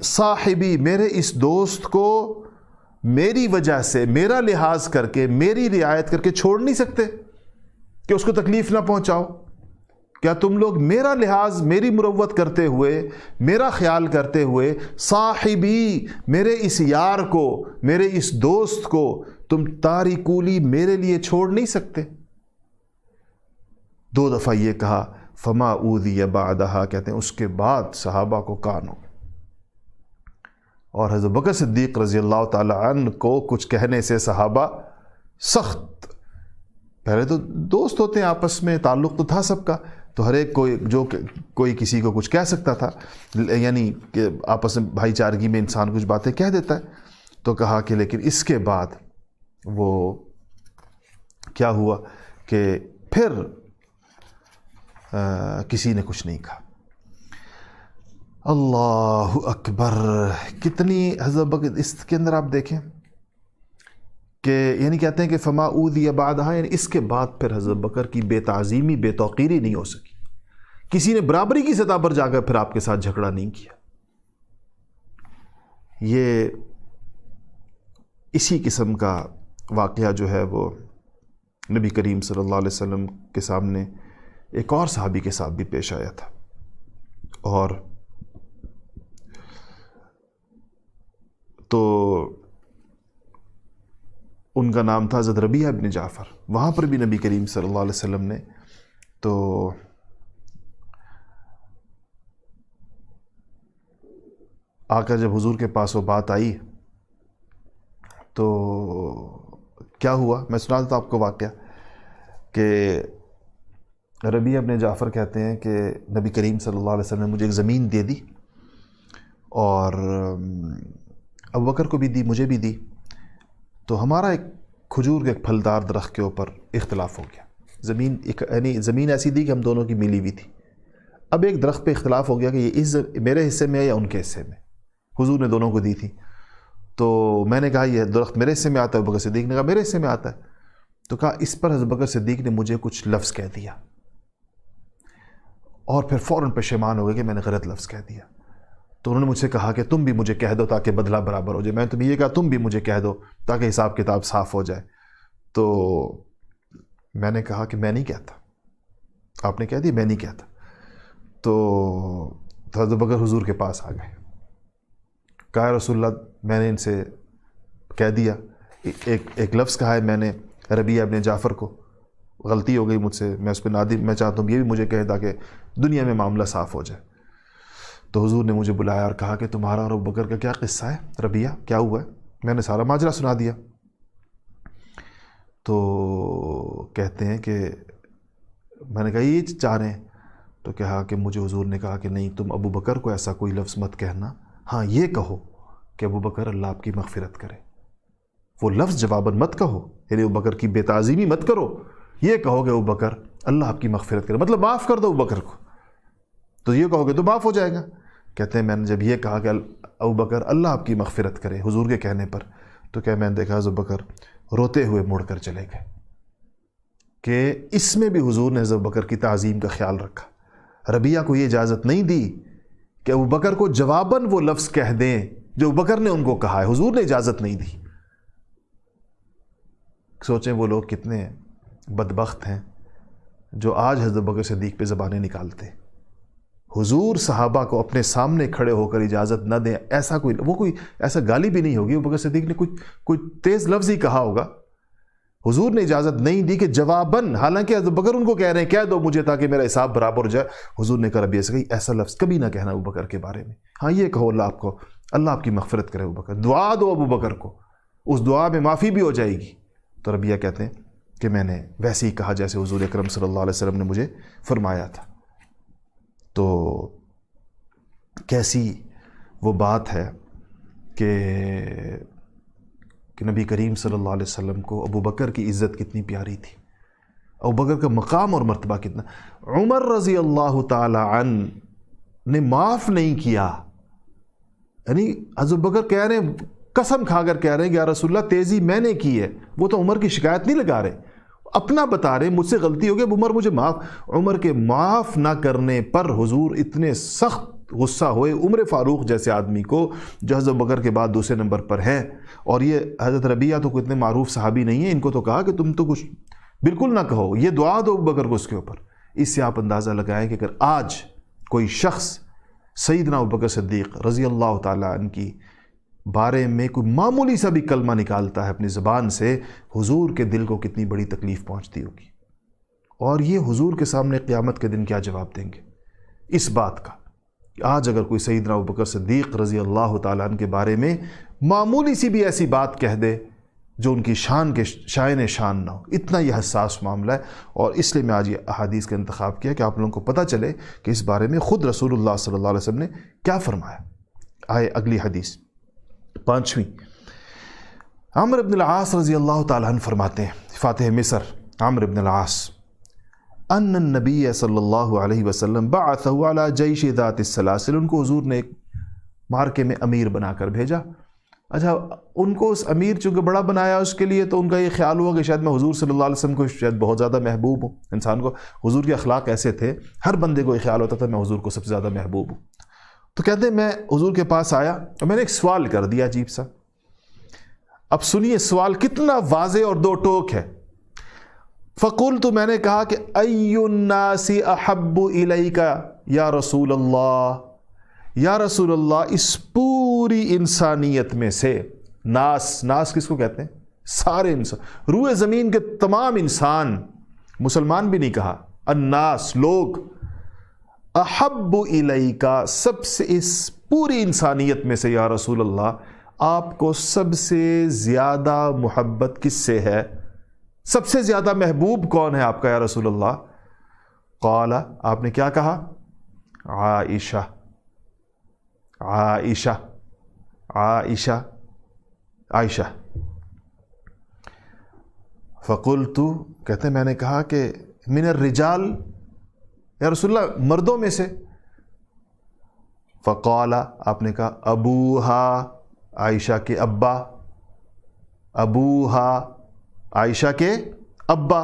صاحبی، میرے اس دوست کو میری وجہ سے، میرا لحاظ کر کے، میری رعایت کر کے چھوڑ نہیں سکتے کہ اس کو تکلیف نہ پہنچاؤ؟ کیا تم لوگ میرا لحاظ، میری مروت کرتے ہوئے، میرا خیال کرتے ہوئے صاحبی، میرے اس یار کو، میرے اس دوست کو تم تارکولی میرے لیے چھوڑ نہیں سکتے؟ 2 دفعہ یہ کہا. فما اوذی بعدہا، کہتے ہیں اس کے بعد صحابہ کو کان ہو. اور حضرت بکر صدیق رضی اللہ تعالی عنہ کو کچھ کہنے سے صحابہ سخت، پہلے تو دوست ہوتے ہیں آپس میں، تعلق تو تھا سب کا، تو ہر ایک کوئی کسی کو کچھ کہہ سکتا تھا، یعنی کہ آپس میں بھائی چارگی میں انسان کچھ باتیں کہہ دیتا ہے. تو کہا کہ لیکن اس کے بعد وہ کیا ہوا کہ پھر کسی نے کچھ نہیں کہا. اللہ اکبر، کتنی حضرت بکر، اس کے اندر آپ دیکھیں کہ یعنی کہتے ہیں کہ فما اوذی بعدہا، یعنی اس کے بعد پھر حضرت بکر کی بے تعظیمی، بے توقیری نہیں ہو سکی. کسی نے برابری کی سطح پر جا کر پھر آپ کے ساتھ جھگڑا نہیں کیا. یہ اسی قسم کا واقعہ جو ہے وہ نبی کریم صلی اللہ علیہ وسلم کے سامنے ایک اور صحابی کے ساتھ بھی پیش آیا تھا، اور تو ان کا نام تھا حضرت ربیعہ ابن جعفر. وہاں پر بھی نبی کریم صلی اللہ علیہ وسلم نے تو آ کر جب حضور کے پاس وہ بات آئی تو کیا ہوا، میں سنا دیتا ہوں آپ کو واقعہ کہ ربیعہ ابن جعفر کہتے ہیں کہ نبی کریم صلی اللہ علیہ وسلم نے مجھے ایک زمین دے دی، اور ابو بکر کو بھی دی، مجھے بھی دی. تو ہمارا ایک کھجور کے ایک پھلدار درخت کے اوپر اختلاف ہو گیا. یعنی زمین ایسی تھی کہ ہم دونوں کی ملی ہوئی تھی. اب ایک درخت پہ اختلاف ہو گیا کہ یہ میرے حصے میں ہے یا ان کے حصے میں. حضور نے دونوں کو دی تھی. تو میں نے کہا یہ درخت میرے حصے میں آتا ہے، ابو بکر صدیق نے کہا میرے حصے میں آتا ہے. تو کہا اس پر حضرت بکر صدیق نے مجھے کچھ لفظ کہہ دیا، اور پھر فوراً پشیمان ہو گئے کہ میں نے غلط لفظ کہہ دیا. تو انہوں نے مجھ سے کہا کہ تم بھی مجھے کہہ دو تاکہ بدلہ برابر ہو جائے. میں نے تمہیں یہ کہا تم بھی مجھے کہہ دو تاکہ حساب کتاب صاف ہو جائے. تو میں نے کہا کہ میں نہیں کہتا. آپ نے کہہ دی میں نہیں کہتا. تو حضرت بکر حضور کے پاس آ گئے، کہا رسول اللہ میں نے ان سے کہہ دیا، ایک لفظ کہا ہے میں نے ربیعہ ابن جعفر کو، غلطی ہو گئی مجھ سے، میں اس پہ نادم، میں چاہتا ہوں یہ بھی مجھے کہے تاکہ دنیا میں معاملہ صاف ہو جائے. تو حضور نے مجھے بلایا اور کہا کہ تمہارا اور ابو بکر کا کیا قصہ ہے ربیعہ، کیا ہوا ہے؟ میں نے سارا ماجرا سنا دیا. تو کہتے ہیں کہ میں نے کہا یہ چاہ رہے ہیں؟ تو کہا کہ مجھے حضور نے کہا کہ نہیں، تم ابو بکر کو ایسا کوئی لفظ مت کہنا، ہاں یہ کہو کہ ابو بکر اللہ آپ کی مغفرت کرے. وہ لفظ جواباً مت کہو، یعنی ابو بکر کی بے تعظیمی مت کرو، یہ کہو کہ ابو بکر اللہ آپ کی مغفرت کرے، مطلب معاف کر دو ابو بکر کو. تو یہ کہو گے تو معاف ہو جائے گا. کہتے ہیں میں نے جب یہ کہا کہ ابو بکر اللہ آپ کی مغفرت کرے حضور کے کہنے پر، تو کیا میں نے دیکھا ابو بکر روتے ہوئے مڑ کر چلے گئے. کہ اس میں بھی حضور نے ابو بکر کی تعظیم کا خیال رکھا. ربیعہ کو یہ اجازت نہیں دی کہ ابو بکر کو جواباً وہ لفظ کہہ دیں جو ابو بکر نے ان کو کہا ہے، حضور نے اجازت نہیں دی. سوچیں وہ لوگ کتنے بدبخت ہیں جو آج حضرت بکر صدیق پہ زبانیں نکالتے. حضور صحابہ کو اپنے سامنے کھڑے ہو کر اجازت نہ دیں، ایسا کوئی ایسا گالی بھی نہیں ہوگی، ابو بکر صدیق نے کوئی تیز لفظ ہی کہا ہوگا، حضور نے اجازت نہیں دی کہ جواباً، حالانکہ ابو بکر ان کو کہہ رہے ہیں کہہ دو مجھے تاکہ میرا حساب برابر ہو جائے، حضور نے کہا ربی ایسا لفظ کبھی نہ کہنا ابو بکر کے بارے میں، ہاں یہ کہو اللہ آپ کی مغفرت کرے ابو بکر، دعا دو ابو بکر کو، اس دعا میں معافی بھی ہو جائے گی۔ تو ربیہ کہتے ہیں کہ میں نے ویسے ہی کہا جیسے حضور اکرم صلی اللہ علیہ وسلم نے مجھے فرمایا تھا۔ تو کیسی وہ بات ہے کہ نبی کریم صلی اللہ علیہ وسلم کو ابو بکر کی عزت کتنی پیاری تھی، ابو بکر کا مقام اور مرتبہ کتنا۔ عمر رضی اللہ تعالی عنہ نے معاف نہیں کیا، یعنی حضرت بکر کہہ رہے ہیں، قسم کھا کر کہہ رہے ہیں کہ یا رسول اللہ تیزی میں نے کی ہے، وہ تو عمر کی شکایت نہیں لگا رہے، اپنا بتا رہے مجھ سے غلطی ہو گئی عمر مجھے معاف۔ عمر کے معاف نہ کرنے پر حضور اتنے سخت غصہ ہوئے عمر فاروق جیسے آدمی کو جو حضرت بکر کے بعد دوسرے نمبر پر ہے، اور یہ حضرت ربیہ تو کوئی اتنے معروف صحابی نہیں ہیں، ان کو تو کہا کہ تم تو کچھ بالکل نہ کہو، یہ دعا دو ابو بکر کو اس کے اوپر۔ اس سے آپ اندازہ لگائیں کہ اگر آج کوئی شخص سیدنا ابو بکر صدیق رضی اللہ تعالیٰ عنہ کی بارے میں کوئی معمولی سا بھی کلمہ نکالتا ہے اپنی زبان سے، حضور کے دل کو کتنی بڑی تکلیف پہنچتی ہوگی، اور یہ حضور کے سامنے قیامت کے دن کیا جواب دیں گے اس بات کا۔ آج اگر کوئی سیدنا ابو بکر صدیق رضی اللہ تعالیٰ عنہ کے بارے میں معمولی سی بھی ایسی بات کہہ دے جو ان کی شان کے شائن شان نہ ہو، اتنا یہ حساس معاملہ ہے، اور اس لیے میں آج یہ احادیث کا انتخاب کیا کہ آپ لوگوں کو پتہ چلے کہ اس بارے میں خود رسول اللہ صلی اللہ علیہ وسلم نے کیا فرمایا۔ آئے اگلی حدیث 5ویں۔ عمرو بن العاص رضی اللہ تعالیٰ عنہ فرماتے ہیں، فاتح مصر عمرو بن العاص، ان النبی صلی اللہ علیہ وسلم بعثہ علی جیش ذات السلاسل، ان کو حضور نے ایک مارکے میں امیر بنا کر بھیجا۔ اچھا، ان کو اس امیر چونکہ بڑا بنایا اس کے لیے تو ان کا یہ خیال ہوا کہ شاید میں حضور صلی اللہ علیہ وسلم کو شاید بہت زیادہ محبوب ہوں۔ انسان کو حضور کے اخلاق ایسے تھے، ہر بندے کو یہ خیال ہوتا تھا میں حضور کو سب سے زیادہ محبوب ہوں۔ تو کہتے ہیں میں حضور کے پاس آیا اور میں نے ایک سوال کر دیا عجیب سا۔ اب سنیے سوال کتنا واضح اور دو ٹوک ہے۔ فقلت، میں نے کہا کہ ای الناس احب الیک یا رسول اللہ، یا رسول اللہ اس پوری انسانیت میں سے، ناس کس کو کہتے ہیں؟ سارے انسان، روئے زمین کے تمام انسان، مسلمان بھی نہیں کہا، الناس لوگ، احب الیک سب سے، اس پوری انسانیت میں سے یا رسول اللہ آپ کو سب سے زیادہ محبت کس سے ہے؟ سب سے زیادہ محبوب کون ہے آپ کا یا رسول اللہ؟ قال، آپ نے کیا کہا؟ عائشہ، عائشہ، عائشہ، عائشہ۔ فقلت، کہتے ہیں میں نے کہا کہ من الرجال یا رسول اللہ مردوں میں سے؟ فقال، آپ نے کہا ابوہا، عائشہ کے ابا، ابوہا عائشہ کے ابا۔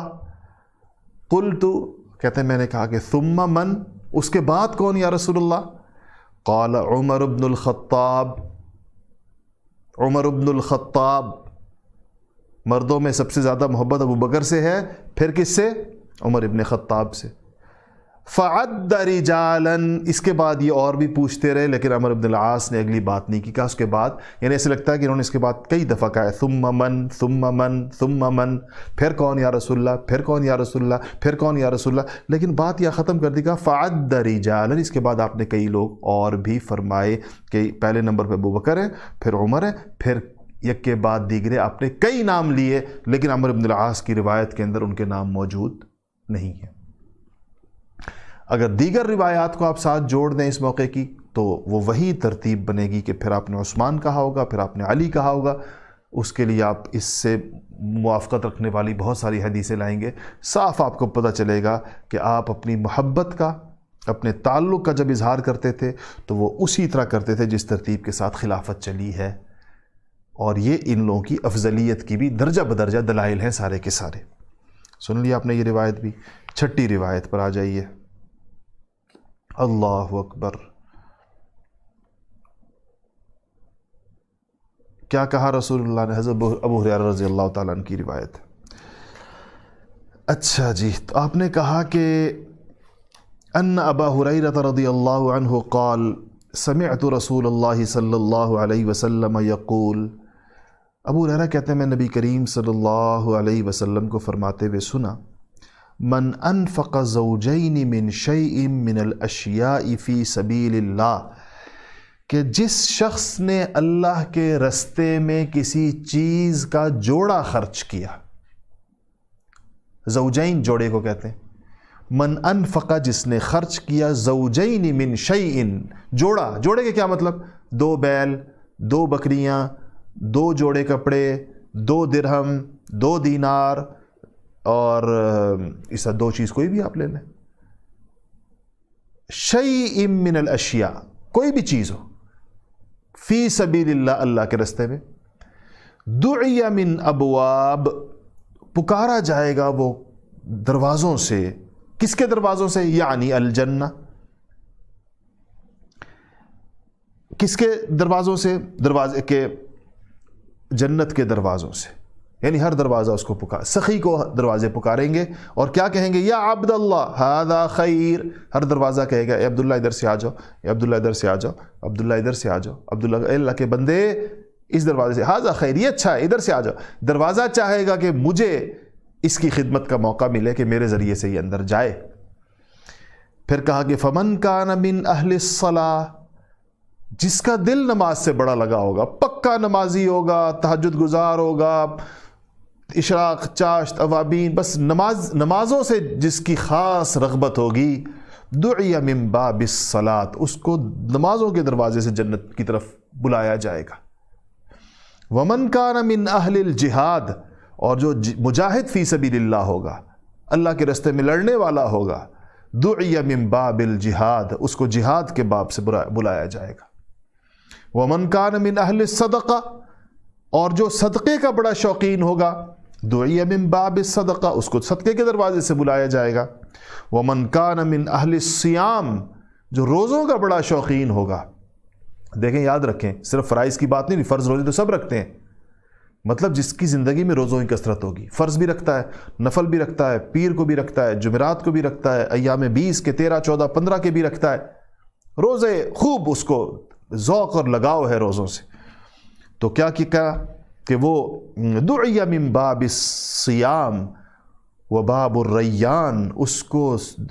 قلت، کہتے ہیں میں نے کہا کہ ثم من، اس کے بعد کون یا رسول اللہ؟ قال عمر بن الخطاب، عمر بن الخطاب، مردوں میں سب سے زیادہ محبت ابو بکر سے ہے، پھر کس سے؟ عمر ابن خطاب سے۔ فعد رجالا، اس کے بعد یہ اور بھی پوچھتے رہے لیکن عمر بن العاص نے اگلی بات نہیں کی، کہا اس کے بعد، یعنی ایسے لگتا ہے کہ انہوں نے اس کے بعد کئی دفعہ کہا ہے ثم من، ثم من، ثم من، پھر کون یا رسول اللہ، پھر کون یا رسول اللہ، پھر کون یا رسول اللہ، لیکن بات یہ ختم کر دی، کہا فعد رجالا، اس کے بعد آپ نے کئی لوگ اور بھی فرمائے کہ پہلے نمبر پہ ابو بکر ہے، پھر عمر ہے، پھر یک کے بعد دیگرے، آپ نے کئی نام لیے، لیکن عمر بن العاص کی روایت کے اندر ان کے نام موجود نہیں ہیں۔ اگر دیگر روایات کو آپ ساتھ جوڑ دیں اس موقع کی تو وہ وہی ترتیب بنے گی کہ پھر آپ نے عثمان کہا ہوگا، پھر آپ نے علی کہا ہوگا، اس کے لیے آپ اس سے موافقت رکھنے والی بہت ساری حدیثیں لائیں گے۔ صاف آپ کو پتہ چلے گا کہ آپ اپنی محبت کا، اپنے تعلق کا جب اظہار کرتے تھے تو وہ اسی طرح کرتے تھے جس ترتیب کے ساتھ خلافت چلی ہے، اور یہ ان لوگوں کی افضلیت کی بھی درجہ بدرجہ دلائل ہیں سارے کے سارے۔ سن لیا آپ نے یہ روایت بھی۔ 6ٹھی روایت پر آ جائیے۔ اللہ اکبر، کیا کہا رسول اللہ نے؟ حضرت ابو ہریرہ رضی اللہ تعالیٰ عنہ کی روایت۔ اچھا جی، تو آپ نے کہا کہ ان ابا ہریرہ رضی اللہ عنہ قال سمعت رسول اللہ صلی اللہ علیہ وسلم یقول، ابو ہریرہ کہتے ہیں میں نبی کریم صلی اللہ علیہ وسلم کو فرماتے ہوئے سنا، من انفق زوجین من شیء من الاشیاء فی سبیل اللہ، کہ جس شخص نے اللہ کے رستے میں کسی چیز کا جوڑا خرچ کیا، زوجین جوڑے کو کہتے ہیں، من انفق جس نے خرچ کیا، زوجین من شیء جوڑا، جوڑے کے کیا مطلب؟ 2 بیل، 2 بکریاں، 2 جوڑے کپڑے، 2 درہم، 2 دینار، اور اس 2 چیز کوئی بھی آپ لے لیں، شیء من الاشیاء کوئی بھی چیز ہو، فی سبیل اللہ اللہ کے رستے میں، دعی من ابواب پکارا جائے گا وہ دروازوں سے، کس کے دروازوں سے؟ یعنی الجنہ، کس کے دروازوں سے؟ دروازے کے جنت کے دروازوں سے، یعنی ہر دروازہ اس کو پکار، سخی کو دروازے پکاریں گے اور کیا کہیں گے؟ یا عبد اللہ ھذا خیر، ہر دروازہ کہے گا اے عبداللہ ادھر سے آ جاؤ، اے عبداللہ ادھر سے آ جاؤ، عبداللہ ادھر سے آ جاؤ، عبداللہ، اے اللہ کے بندے اس دروازے سے، ھذا خیر یہ اچھا ہے ادھر سے آ جاؤ، دروازہ چاہے گا کہ مجھے اس کی خدمت کا موقع ملے کہ میرے ذریعے سے یہ اندر جائے۔ پھر کہا کہ فمن کان من اہل الصلاۃ، جس کا دل نماز سے بڑا لگا ہوگا، پکا نمازی ہوگا، تہجد گزار ہوگا، اشراق، چاشت، اوابین، بس نمازوں سے جس کی خاص رغبت ہوگی، دعی من باب الصلاۃ، اس کو نمازوں کے دروازے سے جنت کی طرف بلایا جائے گا۔ ومن کان من اہل الجہاد، اور جو مجاہد فی سبیل اللہ ہوگا، اللہ کے راستے میں لڑنے والا ہوگا، دعی من باب الجہاد، اس کو جہاد کے باب سے بلایا جائے گا۔ ومن کان من اہل الصدقہ، اور جو صدقے کا بڑا شوقین ہوگا، دعی من باب الصدقہ، اس کو صدقے کے دروازے سے بلایا جائے گا۔ ومن کان من اہل الصیام، جو روزوں کا بڑا شوقین ہوگا، دیکھیں یاد رکھیں صرف فرائض کی بات نہیں، فرض روزے تو سب رکھتے ہیں، مطلب جس کی زندگی میں روزوں کی کثرت ہوگی، فرض بھی رکھتا ہے، نفل بھی رکھتا ہے، پیر کو بھی رکھتا ہے، جمعرات کو بھی رکھتا ہے، ایام 20 کے 13 14 15 کے بھی رکھتا ہے، روزے خوب اس کو ذوق اور لگاؤ ہے روزوں سے، تو کیا کہ وہ دعی من باب الصیام و باب الریان، اس کو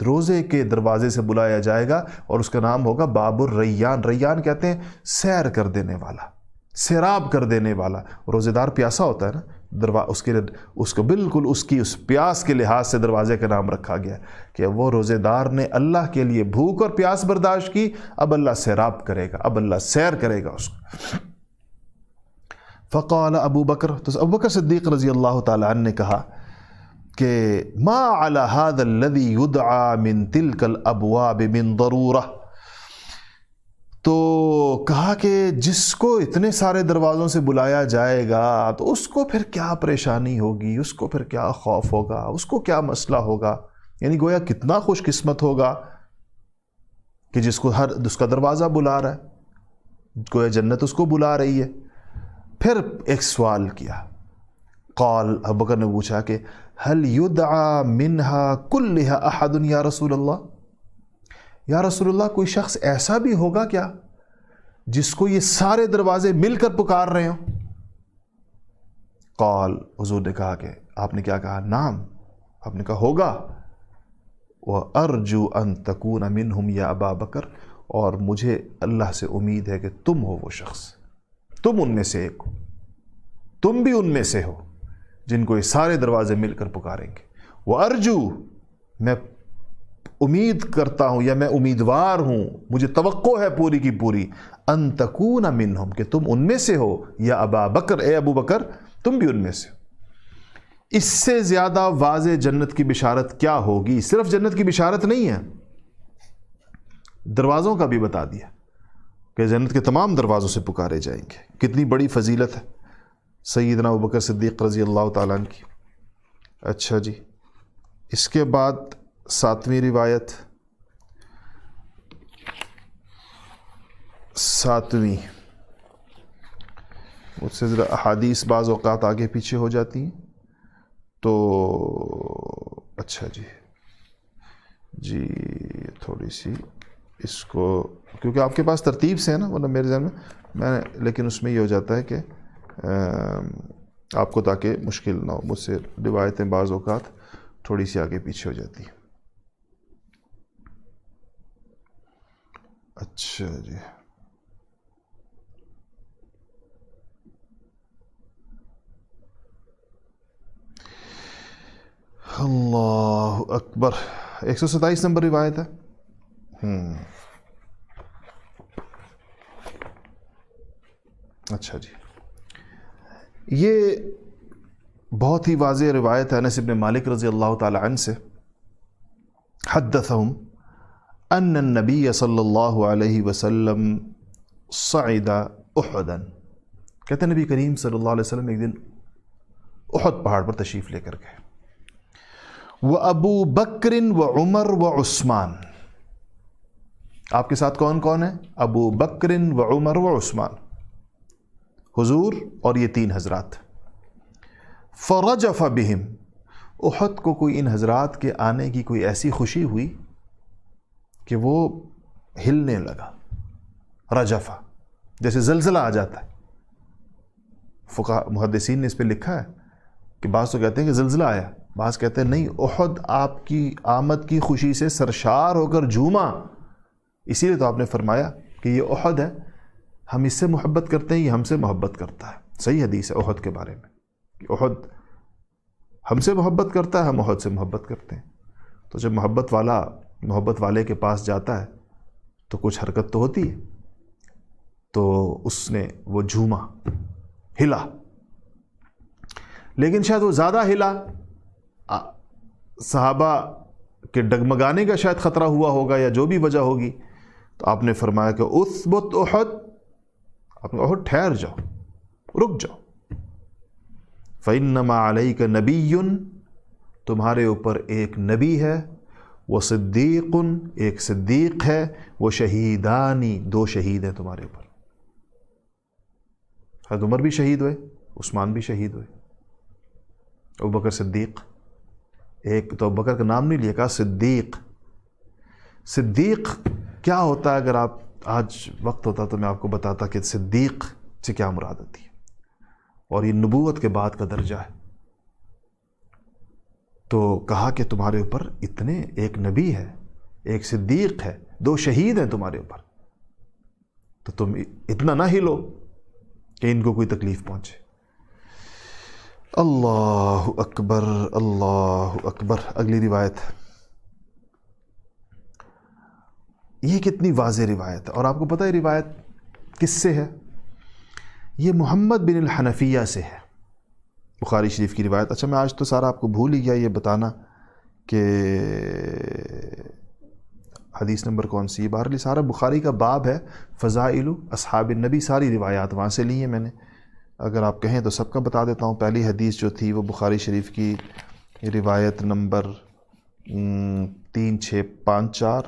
روزے کے دروازے سے بلایا جائے گا اور اس کا نام ہوگا باب الریان۔ ریان کہتے ہیں سیر کر دینے والا، سیراب کر دینے والا۔ روزے دار پیاسا ہوتا ہے نا، اس کو بالکل اس کی اس پیاس کے لحاظ سے دروازے کا نام رکھا گیا کہ وہ روزے دار نے اللہ کے لیے بھوک اور پیاس برداشت کی، اب اللہ سیراب کرے گا، اب اللہ سیر کرے گا اس کو۔ فقال ابو بکر، تو ابو بکر صدیق رضی اللہ تعالی عنہ نے کہا کہ ما علی ھذا الذی یدعى من تلک الابواب من ضرورہ، تو کہا کہ جس کو اتنے سارے دروازوں سے بلایا جائے گا تو اس کو پھر کیا پریشانی ہوگی، اس کو پھر کیا خوف ہوگا، اس کو کیا مسئلہ ہوگا، یعنی گویا کتنا خوش قسمت ہوگا کہ جس کو ہر اس کا دروازہ بلا رہا ہے، گویا جنت اس کو بلا رہی ہے۔ پھر ایک سوال کیا، قال ابو بکر نے پوچھا کہ هل يدعى منها كلها احد یا رسول اللہ، یا رسول اللہ کوئی شخص ایسا بھی ہوگا کیا جس کو یہ سارے دروازے مل کر پکار رہے ہوں؟ قال حضور نے کہا کہ آپ نے کیا کہا؟ نعم، آپ نے کہا ہوگا۔ وَأَرْجُو أَن تَكُونَ مِنْهُمْ یا ابا بکر، اور مجھے اللہ سے امید ہے کہ تم ہو وہ شخص، تم ان میں سے ایک ہو، تم بھی ان میں سے ہو جن کو یہ سارے دروازے مل کر پکاریں گے۔ وَأَرْجُو، میں امید کرتا ہوں یا میں امیدوار ہوں، مجھے توقع ہے پوری کی پوری، ان تکون منہم، کہ تم ان میں سے ہو، یا ابا بکر، اے ابو بکر تم بھی ان میں سے ہو۔ اس سے زیادہ واضح جنت کی بشارت کیا ہوگی؟ صرف جنت کی بشارت نہیں ہے، دروازوں کا بھی بتا دیا کہ جنت کے تمام دروازوں سے پکارے جائیں گے۔ کتنی بڑی فضیلت ہے سیدنا ابو بکر صدیق رضی اللہ تعالیٰ عنہ کی۔ اچھا جی، اس کے بعد 7ویں روایت، 7ویں، مجھ سے ذرا احادیث بعض اوقات آگے پیچھے ہو جاتی ہیں تو اچھا جی، جی تھوڑی سی اس کو، کیونکہ آپ کے پاس ترتیب سے ہے نا، ورنہ میرے ذہن میں لیکن اس میں یہ ہو جاتا ہے کہ آپ کو تاکہ مشکل نہ ہو، مجھ سے روایتیں بعض اوقات تھوڑی سی آگے پیچھے ہو جاتی ہیں۔ اچھا جی، اللہ اکبر، 127 نمبر روایت ہے۔ اچھا جی، یہ بہت ہی واضح روایت ہے انس بن مالک رضی اللہ تعالی عنہ سے، حدثهم ان النبی صلی اللہ علیہ وسلم صعد احدا، کہتے ہیں نبی کریم صلی اللہ علیہ وسلم ایک دن احد پہاڑ پر تشریف لے کر گئے، وابو بکر وعمر وعثمان، آپ کے ساتھ کون کون ہے؟ ابو بکر وعمر وعثمان، حضور اور یہ تین حضرات۔ فرجف بہم، احد کو کوئی ان حضرات کے آنے کی کوئی ایسی خوشی ہوئی کہ وہ ہلنے لگا، رجفہ، جیسے زلزلہ آ جاتا ہے۔ فقہاء محدثین نے اس پہ لکھا ہے کہ بعض تو کہتے ہیں کہ زلزلہ آیا، بعض کہتے ہیں نہیں، احد آپ کی آمد کی خوشی سے سرشار ہو کر جھوما، اسی لیے تو آپ نے فرمایا کہ یہ احد ہے، ہم اس سے محبت کرتے ہیں، یہ ہم سے محبت کرتا ہے۔ صحیح حدیث ہے احد کے بارے میں کہ احد ہم سے محبت کرتا ہے، ہم احد سے محبت کرتے ہیں۔ تو جب محبت والا محبت والے کے پاس جاتا ہے تو کچھ حرکت تو ہوتی ہے، تو اس نے وہ جھوما، ہلا، لیکن شاید وہ زیادہ ہلا، صحابہ کے ڈگمگانے کا شاید خطرہ ہوا ہوگا یا جو بھی وجہ ہوگی، تو آپ نے فرمایا کہ اثبت احد، آپ نے احد ٹھہر جاؤ، رک جاؤ، فَإِنَّمَا عَلَيْكَ نَبِيٌّ، تمہارے اوپر ایک نبی ہے، وَصِدِّيقٌ، ایک صدیق ہے، وَشَهِيدَانِ، دو شہید ہیں تمہارے اوپر۔ حضرت عمر بھی شہید ہوئے، عثمان بھی شہید ہوئے، ابوبکر صدیق، ایک تو ابوبکر کا نام نہیں لیا، کہا صدیق۔ صدیق کیا ہوتا ہے؟ اگر آپ آج وقت ہوتا تو میں آپ کو بتاتا کہ صدیق سے کیا مراد ہوتی ہے، اور یہ نبوت کے بعد کا درجہ ہے۔ تو کہا کہ تمہارے اوپر اتنے، ایک نبی ہے، ایک صدیق ہے، دو شہید ہیں تمہارے اوپر، تو تم اتنا نہ ہلو کہ ان کو کوئی تکلیف پہنچے۔ اللہ اکبر، اللہ اکبر۔ اگلی روایت، یہ کتنی واضح روایت ہے، اور آپ کو پتہ ہے روایت کس سے ہے؟ یہ محمد بن الحنفیہ سے ہے، بخاری شریف کی روایت۔ اچھا میں آج تو سارا آپ کو بھول ہی گیا یہ بتانا کہ حدیث نمبر کون سی ہے، بہرحال سارا بخاری کا باب ہے، فضائل اصحاب النبی، ساری روایات وہاں سے لی ہیں میں نے، اگر آپ کہیں تو سب کا بتا دیتا ہوں۔ پہلی حدیث جو تھی وہ بخاری شریف کی روایت نمبر 3654،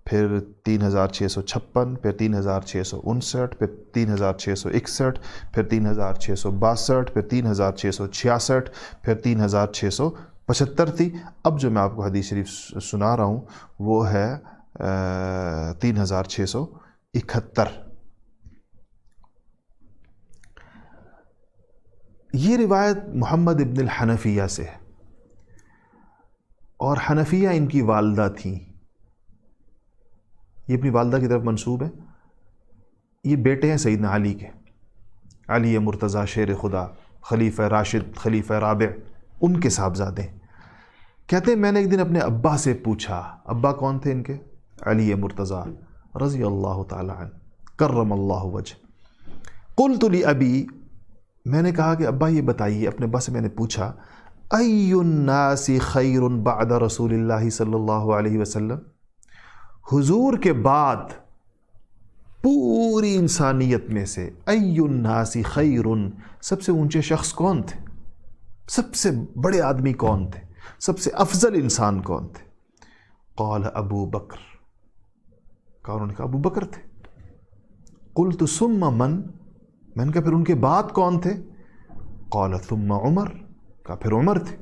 پھر 3656، پھر 3659، پھر 3661، پھر 3662، پھر 3666، پھر 3675 تھی۔ اب جو میں آپ کو حدیث شریف سنا رہا ہوں وہ ہے 3671۔ یہ روایت محمد ابن الحنفیہ سے ہے، اور حنفیہ ان کی والدہ تھیں، یہ اپنی والدہ کی طرف منسوب ہے۔ یہ بیٹے ہیں سیدنا علی کے، علی مرتضیٰ شیر خدا، خلیفہ راشد، خلیفہ رابع، ان کے صاحبزادے ہیں۔ کہتے ہیں میں نے ایک دن اپنے ابا سے پوچھا، ابا کون تھے ان کے؟ علی مرتضیٰ رضی اللہ تعالی عنہ، کرم اللہ وجہ۔ قلت لأبی، میں نے کہا کہ ابا یہ بتائیے، اپنے ابا سے میں نے پوچھا، ای الناس خیر بعد رسول اللہ صلی اللہ علیہ وسلم، حضور کے بعد پوری انسانیت میں سے ای الناس خیر، سب سے اونچے شخص کون تھے، سب سے بڑے آدمی کون تھے، سب سے افضل انسان کون تھے؟ قال ابو بکر، کہا انہوں نے کہا ابو بکر تھے۔ قلت ثم من، میں نے کہا پھر ان کے بعد کون تھے؟ قال ثم عمر، کہا پھر عمر تھے۔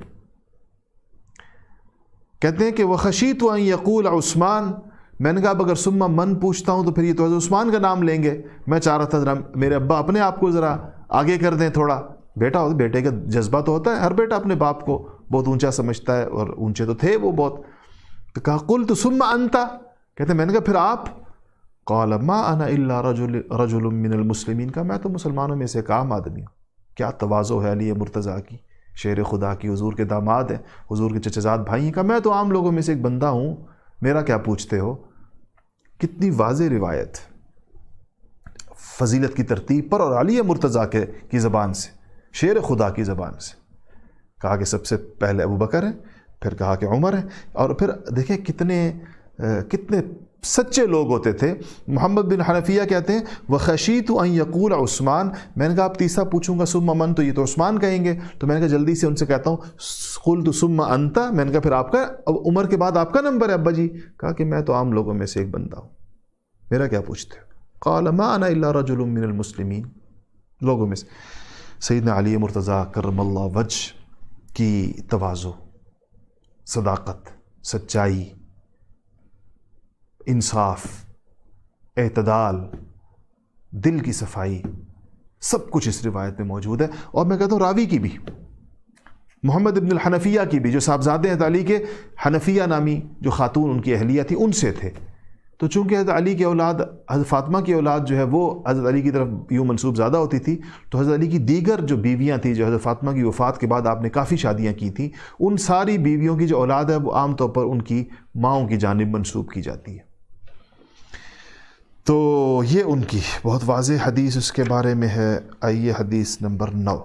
کہتے ہیں کہ وخشیت ان یقول عثمان، میں نے کہا اب اگر ثم من پوچھتا ہوں تو پھر یہ تو حضرت عثمان کا نام لیں گے، میں چاہ رہا تھا ذرا میرے ابا اپنے آپ کو ذرا آگے کر دیں تھوڑا، بیٹا ہو بیٹے کا جذبہ تو ہوتا ہے، ہر بیٹا اپنے باپ کو بہت اونچا سمجھتا ہے، اور اونچے تو تھے وہ بہت. تو کہا قلت ثم انت، کہتے ہیں میں نے کہا پھر آپ. قال ما انا الا رجل من المسلمین، کا میں تو مسلمانوں میں سے ایک عام آدمی ہوں. کیا تواضع ہے علی مرتضیٰ کی، شیر خدا کی، حضور کے داماد ہیں، حضور کے چچا زاد بھائی ہیں، کہ میں تو عام لوگوں میں سے ایک بندہ ہوں، میرا کیا پوچھتے ہو. کتنی واضح روایت فضیلت کی ترتیب پر، اور علی مرتضیٰ کی زبان سے، شیر خدا کی زبان سے. کہا کہ سب سے پہلے ابو بکر ہیں، پھر کہا کہ عمر ہیں، اور پھر دیکھیں کتنے سچے لوگ ہوتے تھے. محمد بن حنفیہ کہتے ہیں وخشیت ان یقول عثمان، میں نے کہا اب تیسرا پوچھوں گا ثم من تو یہ تو عثمان کہیں گے، تو میں نے کہا جلدی سے ان سے کہتا ہوں قلت ثم انت، میں نے کہا پھر آپ کا، اب عمر کے بعد آپ کا نمبر ہے ابا جی. کہا کہ میں تو عام لوگوں میں سے ایک بندہ ہوں، میرا کیا پوچھتے ہو. قال ما انا الا رجل من المسلمین، لوگوں میں سے. سیدنا علی مرتضیٰ کرم اللہ وجہ کی تواضع، صداقت، سچائی، انصاف، اعتدال، دل کی صفائی، سب کچھ اس روایت میں موجود ہے. اور میں کہتا ہوں راوی کی بھی، محمد ابن الحنفیہ کی بھی، جو صاحبزادے ہیں علی کے، حنفیہ نامی جو خاتون ان کی اہلیہ تھی ان سے تھے. تو چونکہ حضرت علی کی اولاد، حضرت فاطمہ کی اولاد جو ہے وہ حضرت علی کی طرف یوں منسوب زیادہ ہوتی تھی، تو حضرت علی کی دیگر جو بیویاں تھیں، جو حضرت فاطمہ کی وفات کے بعد آپ نے کافی شادیاں کی تھیں، ان ساری بیویوں کی جو اولاد ہے وہ عام طور پر ان کی ماؤں کی جانب منسوب کی جاتی ہے. تو یہ ان کی بہت واضح حدیث اس کے بارے میں ہے. آئیے حدیث نمبر 9.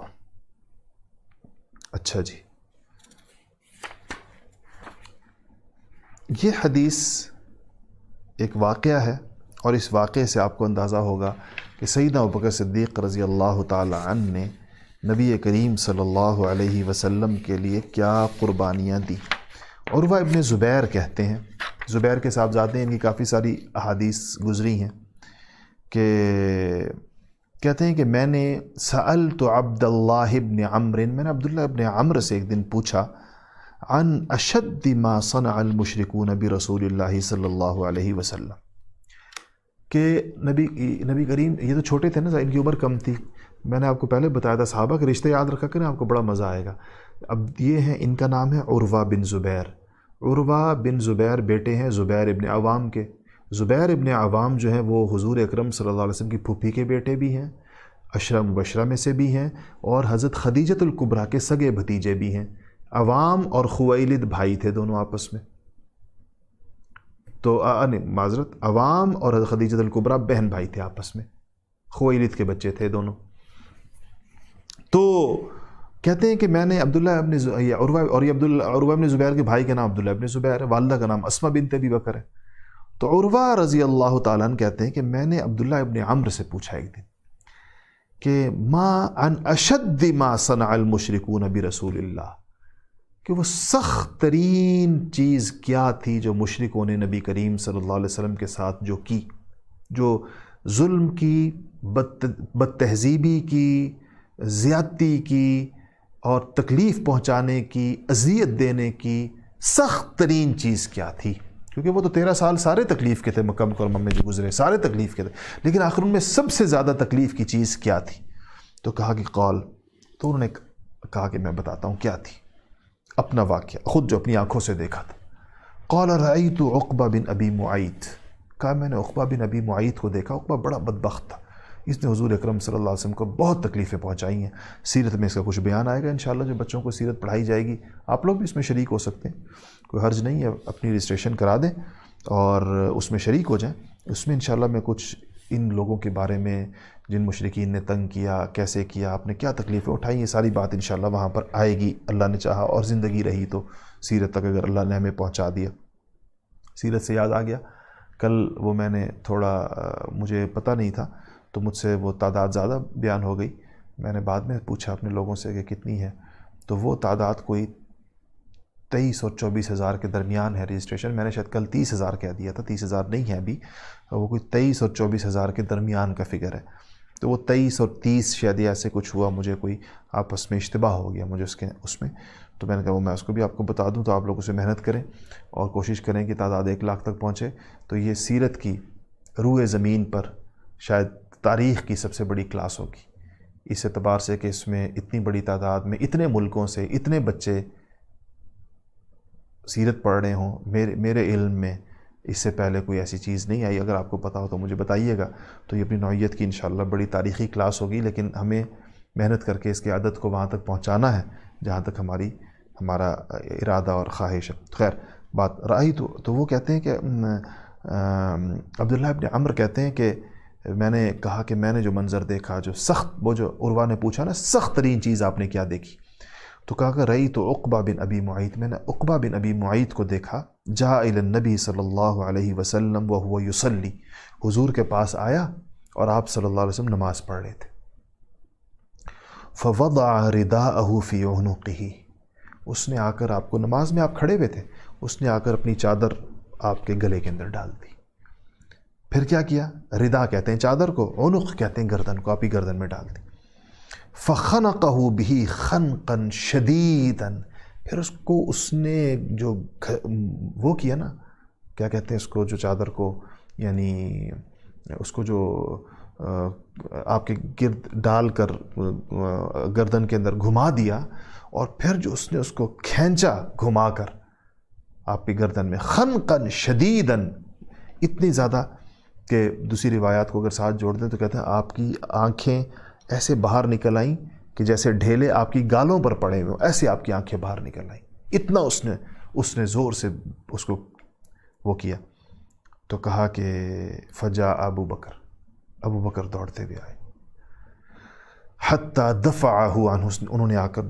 اچھا جی، یہ حدیث ایک واقعہ ہے، اور اس واقعے سے آپ کو اندازہ ہوگا کہ سیدنا ابوبکر صدیق رضی اللہ تعالی عنہ نے نبی کریم صلی اللہ علیہ وسلم کے لیے کیا قربانیاں دی. عروہ ابن زبیر کہتے ہیں، زبیر کے صاحبزادے ہیں، ان کی کافی ساری احادیث گزری ہیں، کہ کہتے ہیں کہ میں نے سألت عبد اللہ ابن عمرو، میں نے عبداللہ ابن عمرو سے ایک دن پوچھا، عن اشد ما صنع المشرکون برسول اللہ صلی اللہ علیہ وسلم، کہ نبی کریم، یہ تو چھوٹے تھے نا، ان کی عمر کم تھی. میں نے آپ کو پہلے بتایا تھا صحابہ کے رشتے یاد رکھا کریں، آپ کو بڑا مزہ آئے گا. اب یہ ہیں، ان کا نام ہے عروہ بن زبیر. عروہ بن زبیر بیٹے ہیں زبیر ابن عوام کے. زبیر ابن عوام جو ہیں وہ حضور اکرم صلی اللہ علیہ وسلم کی پھوپھی کے بیٹے بھی ہیں، عشرہ مبشرہ میں سے بھی ہیں، اور حضرت خدیجۃ الکبریٰ کے سگے بھتیجے بھی ہیں. عوام اور خویلد بھائی تھے دونوں آپس میں. تو معذرت، عوام اور حضرت خدیجۃ الکبریٰ بہن بھائی تھے آپس میں، خویلد کے بچے تھے دونوں. تو کہتے ہیں کہ میں نے عبداللہ ابن عروہ ابن زبیر کے بھائی کا نام عبداللہ ابن زبیر ہے، والدہ کا نام اسمہ بنت ابی بکر ہے. تو عروہ رضی اللہ تعالیٰ عنہ کہتے ہیں کہ میں نے عبداللہ ابن عمرو سے پوچھا ایک دن کہ ما عن اشد ما صنع المشرکون برسول اللہ، کہ وہ سخت ترین چیز کیا تھی جو مشرکوں نے نبی کریم صلی اللہ علیہ وسلم کے ساتھ جو کی، جو ظلم کی، بد تہذیبی کی، زیادتی کی، اور تکلیف پہنچانے کی، اذیت دینے کی سخت ترین چیز کیا تھی. کیونکہ وہ تو 13 سال سارے تکلیف کے تھے، مکہ مکرمہ میں جو گزرے سارے تکلیف کے تھے، لیکن آخر ان میں سب سے زیادہ تکلیف کی چیز کیا تھی. تو کہا کہ قال، تو انہوں نے کہا کہ میں بتاتا ہوں کیا تھی، اپنا واقعہ خود جو اپنی آنکھوں سے دیکھا تھا. قال رأیت عقبہ بن ابی معیط، کہا میں نے عقبہ بن ابی معیط کو دیکھا. عقبہ بڑا بدبخت تھا، اس نے حضور اکرم صلی اللہ علیہ وسلم کو بہت تکلیفیں پہنچائی ہیں. سیرت میں اس کا کچھ بیان آئے گا انشاءاللہ، جو بچوں کو سیرت پڑھائی جائے گی آپ لوگ بھی اس میں شریک ہو سکتے ہیں، کوئی حرج نہیں ہے، اپنی رجسٹریشن کرا دیں اور اس میں شریک ہو جائیں. اس میں انشاءاللہ میں کچھ ان لوگوں کے بارے میں جن مشرکین نے تنگ کیا، کیسے کیا، آپ نے کیا تکلیفیں اٹھائی، یہ ساری بات انشاءاللہ وہاں پر آئے گی اللہ نے چاہا، اور زندگی رہی تو سیرت تک اگر اللہ نے ہمیں پہنچا دیا. سیرت سے یاد آ گیا، کل وہ میں نے تھوڑا مجھے پتہ نہیں تھا تو مجھ سے وہ تعداد زیادہ بیان ہو گئی. میں نے بعد میں پوچھا اپنے لوگوں سے کہ کتنی ہے، تو وہ تعداد کوئی 23 اور 24 ہزار کے درمیان ہے رجسٹریشن. میں نے شاید کل 30 ہزار کہہ دیا تھا، 30 ہزار نہیں ہے ابھی، وہ کوئی 23 اور 24 ہزار کے درمیان کا فگر ہے. تو وہ 23 اور 30 شاید ایسے کچھ ہوا، مجھے کوئی آپس میں اشتباہ ہو گیا مجھے اس میں. تو میں نے کہا وہ میں اس کو بھی آپ کو بتا دوں، تو آپ لوگ اسے محنت کریں اور کوشش کریں کہ تعداد 1 لاکھ تک پہنچے۔ تو یہ سیرت کی روئے زمین پر شاید تاریخ کی سب سے بڑی کلاس ہوگی، اس اعتبار سے کہ اس میں اتنی بڑی تعداد میں اتنے ملکوں سے اتنے بچے سیرت پڑھ رہے ہوں۔ میرے علم میں اس سے پہلے کوئی ایسی چیز نہیں آئی، اگر آپ کو پتہ ہو تو مجھے بتائیے گا۔ تو یہ اپنی نوعیت کی انشاءاللہ بڑی تاریخی کلاس ہوگی، لیکن ہمیں محنت کر کے اس کی عادت کو وہاں تک پہنچانا ہے جہاں تک ہمارا ارادہ اور خواہش ہے۔ خیر بات رأی تو وہ کہتے ہیں کہ عبداللہ ابن عمر کہتے ہیں کہ میں نے کہا کہ میں نے جو منظر دیکھا، جو سخت، وہ جو عروہ نے پوچھا نا سخت ترین چیز آپ نے کیا دیکھی، تو کہا کہ رأی تو عقبہ بن ابی معیط، میں نے عقبہ بن ابی معیط کو دیکھا، جاء الی النبی صلی اللہ علیہ وسلم وہو یصلی، حضور کے پاس آیا اور آپ صلی اللہ علیہ وسلم نماز پڑھ رہے تھے، فوضع رداءہ فی عنقہ، اس نے آ کر آپ کو، نماز میں آپ کھڑے ہوئے تھے، اس نے آ کر اپنی چادر آپ کے گلے کے اندر ڈال دی۔ پھر کیا کیا؟ ردا کہتے ہیں چادر کو، عنق کہتے ہیں گردن کو، آپ ہی گردن میں ڈال دی۔ فخنقہ بہ خنقا شدیدا، پھر اس نے جو وہ کیا نا، کیا کہتے ہیں اس کو، جو چادر کو یعنی اس کو جو آپ کے گرد ڈال کر گردن کے اندر گھما دیا، اور پھر جو اس نے اس کو کھینچا گھما کر آپ کی گردن میں، خنقا شدیدا، اتنی زیادہ کہ دوسری روایات کو اگر ساتھ جوڑ دیں تو کہتے ہیں آپ کی آنکھیں ایسے باہر نکل آئیں کہ جیسے ڈھیلے آپ کی گالوں پر پڑے ہوئے ہوں، ایسے آپ کی آنکھیں باہر نکل آئیں، اتنا اس نے زور سے اس کو وہ کیا۔ تو کہا کہ فجاء ابو بکر دوڑتے ہوئے آئے، حتی دفعہ عنہ، انہوں نے آ کر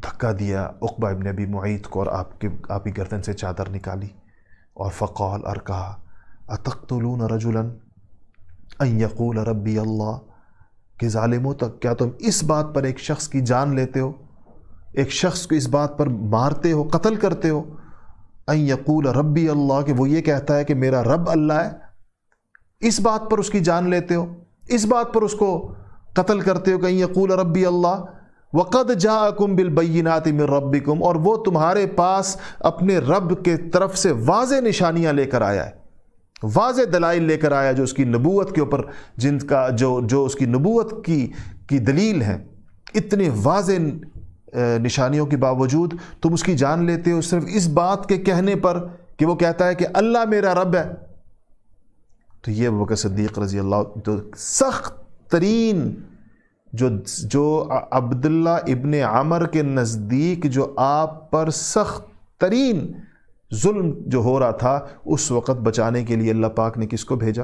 دھکا دیا عقبہ ابن ابی معیط کو اور آپ کی گردن سے چادر نکالی، اور فقال، اور کہا اتقتلون رجلا ان یقول ربی اللہ، کہ ظالموں تک کیا تم اس بات پر ایک شخص کی جان لیتے ہو، ایک شخص کو اس بات پر مارتے ہو، قتل کرتے ہو، ان یقول ربی اللہ، کہ وہ یہ کہتا ہے کہ میرا رب اللہ ہے، اس بات پر اس کی جان لیتے ہو، اس بات پر اس کو قتل کرتے ہو کہ ان یقول ربی اللہ، وقد جاءکم بالبینات من ربکم، اور وہ تمہارے پاس اپنے رب کے طرف سے واضح نشانیاں لے کر آیا ہے، واضح دلائل لے کر آیا، جو اس کی نبوت کے اوپر، جن کا جو اس کی نبوت کی دلیل ہے، اتنے واضح نشانیوں کے باوجود تم اس کی جان لیتے ہو صرف اس بات کے کہنے پر کہ وہ کہتا ہے کہ اللہ میرا رب ہے۔ تو یہ ابوبکر صدیق رضی اللہ، تو سخت ترین جو عبداللہ ابن عمر کے نزدیک جو آپ پر سخت ترین ظلم جو ہو رہا تھا، اس وقت بچانے کے لیے اللہ پاک نے کس کو بھیجا؟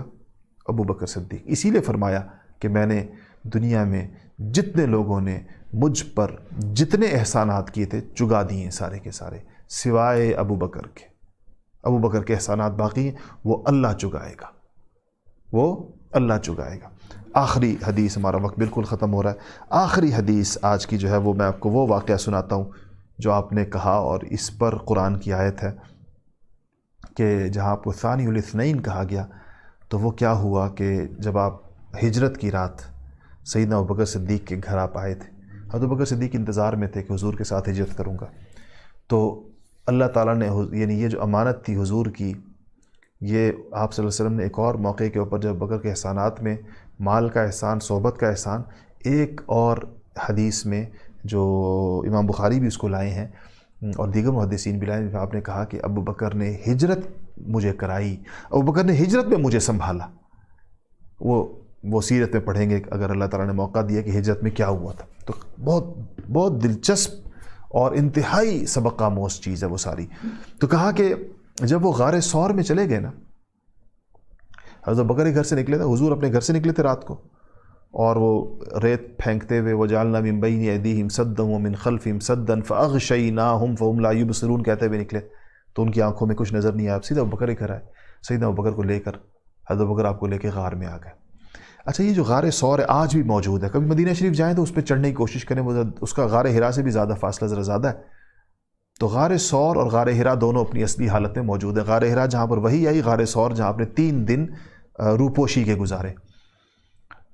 ابو بکر صدیق۔ اسی لیے فرمایا کہ میں نے دنیا میں جتنے لوگوں نے مجھ پر جتنے احسانات کیے تھے چگا دیے سارے کے سارے، سوائے ابو بکر کے۔ ابو بکر کے احسانات باقی ہیں، وہ اللہ چگائے گا، وہ اللہ چگائے گا۔ آخری حدیث، ہمارا وقت بالکل ختم ہو رہا ہے، آخری حدیث آج کی جو ہے وہ میں آپ کو وہ واقعہ سناتا ہوں جو آپ نے کہا، اور اس پر قرآن کی آیت ہے کہ جہاں آپ کو ثانی الاثنین کہا گیا، تو وہ کیا ہوا کہ جب آپ ہجرت کی رات سیدنا ابوبکر صدیق کے گھر آپ آئے تھے، حضرت ابوبکر صدیق انتظار میں تھے کہ حضور کے ساتھ ہجرت کروں گا، تو اللہ تعالیٰ نے یعنی یہ جو امانت تھی حضور کی، یہ آپ صلی اللہ علیہ وسلم نے ایک اور موقع کے اوپر، جب ابوبکر کے احسانات میں مال کا احسان، صحبت کا احسان، ایک اور حدیث میں جو امام بخاری بھی اس کو لائے ہیں اور دیگر محدثین بھی لائے ہیں، آپ نے کہا کہ ابو بکر نے ہجرت مجھے کرائی، ابو بکر نے ہجرت میں مجھے سنبھالا۔ وہ سیرت میں پڑھیں گے اگر اللہ تعالیٰ نے موقع دیا کہ ہجرت میں کیا ہوا تھا، تو بہت دلچسپ اور انتہائی سبق آموز چیز ہے وہ ساری۔ تو کہا کہ جب وہ غار ثور میں چلے گئے نا، حضرت بکر کے گھر سے نکلے تھے، حضور اپنے گھر سے نکلے تھے رات کو، اور وہ ریت پھینکتے ہوئے وجعلنا من بین ایدیہم سدا ومن خلفہم سدا فاغشیناہم فہم لا یبصرون کہتے ہوئے نکلے، تو ان کی آنکھوں میں کچھ نظر نہیں آیا۔ سیدھا ابوبکر کے گھر آئے، سیدنا ابوبکر کو لے کر حضرت ابوبکر آپ کو لے کے غار میں آ گئے۔ اچھا، یہ جو غار ثور ہے آج بھی موجود ہے، کبھی مدینہ شریف جائیں تو اس پہ چڑھنے کی کوشش کریں، اس کا غار ہرا سے بھی زیادہ فاصلہ ذرا زیادہ ہے۔ تو غار ثور اور غار ہرا دونوں اپنی اصلی حالت میں موجود ہے۔ غار ہرا جہاں پر وہی آئی، غار ثور جہاں آپ نے 3 دن روپوشی کے گزارے۔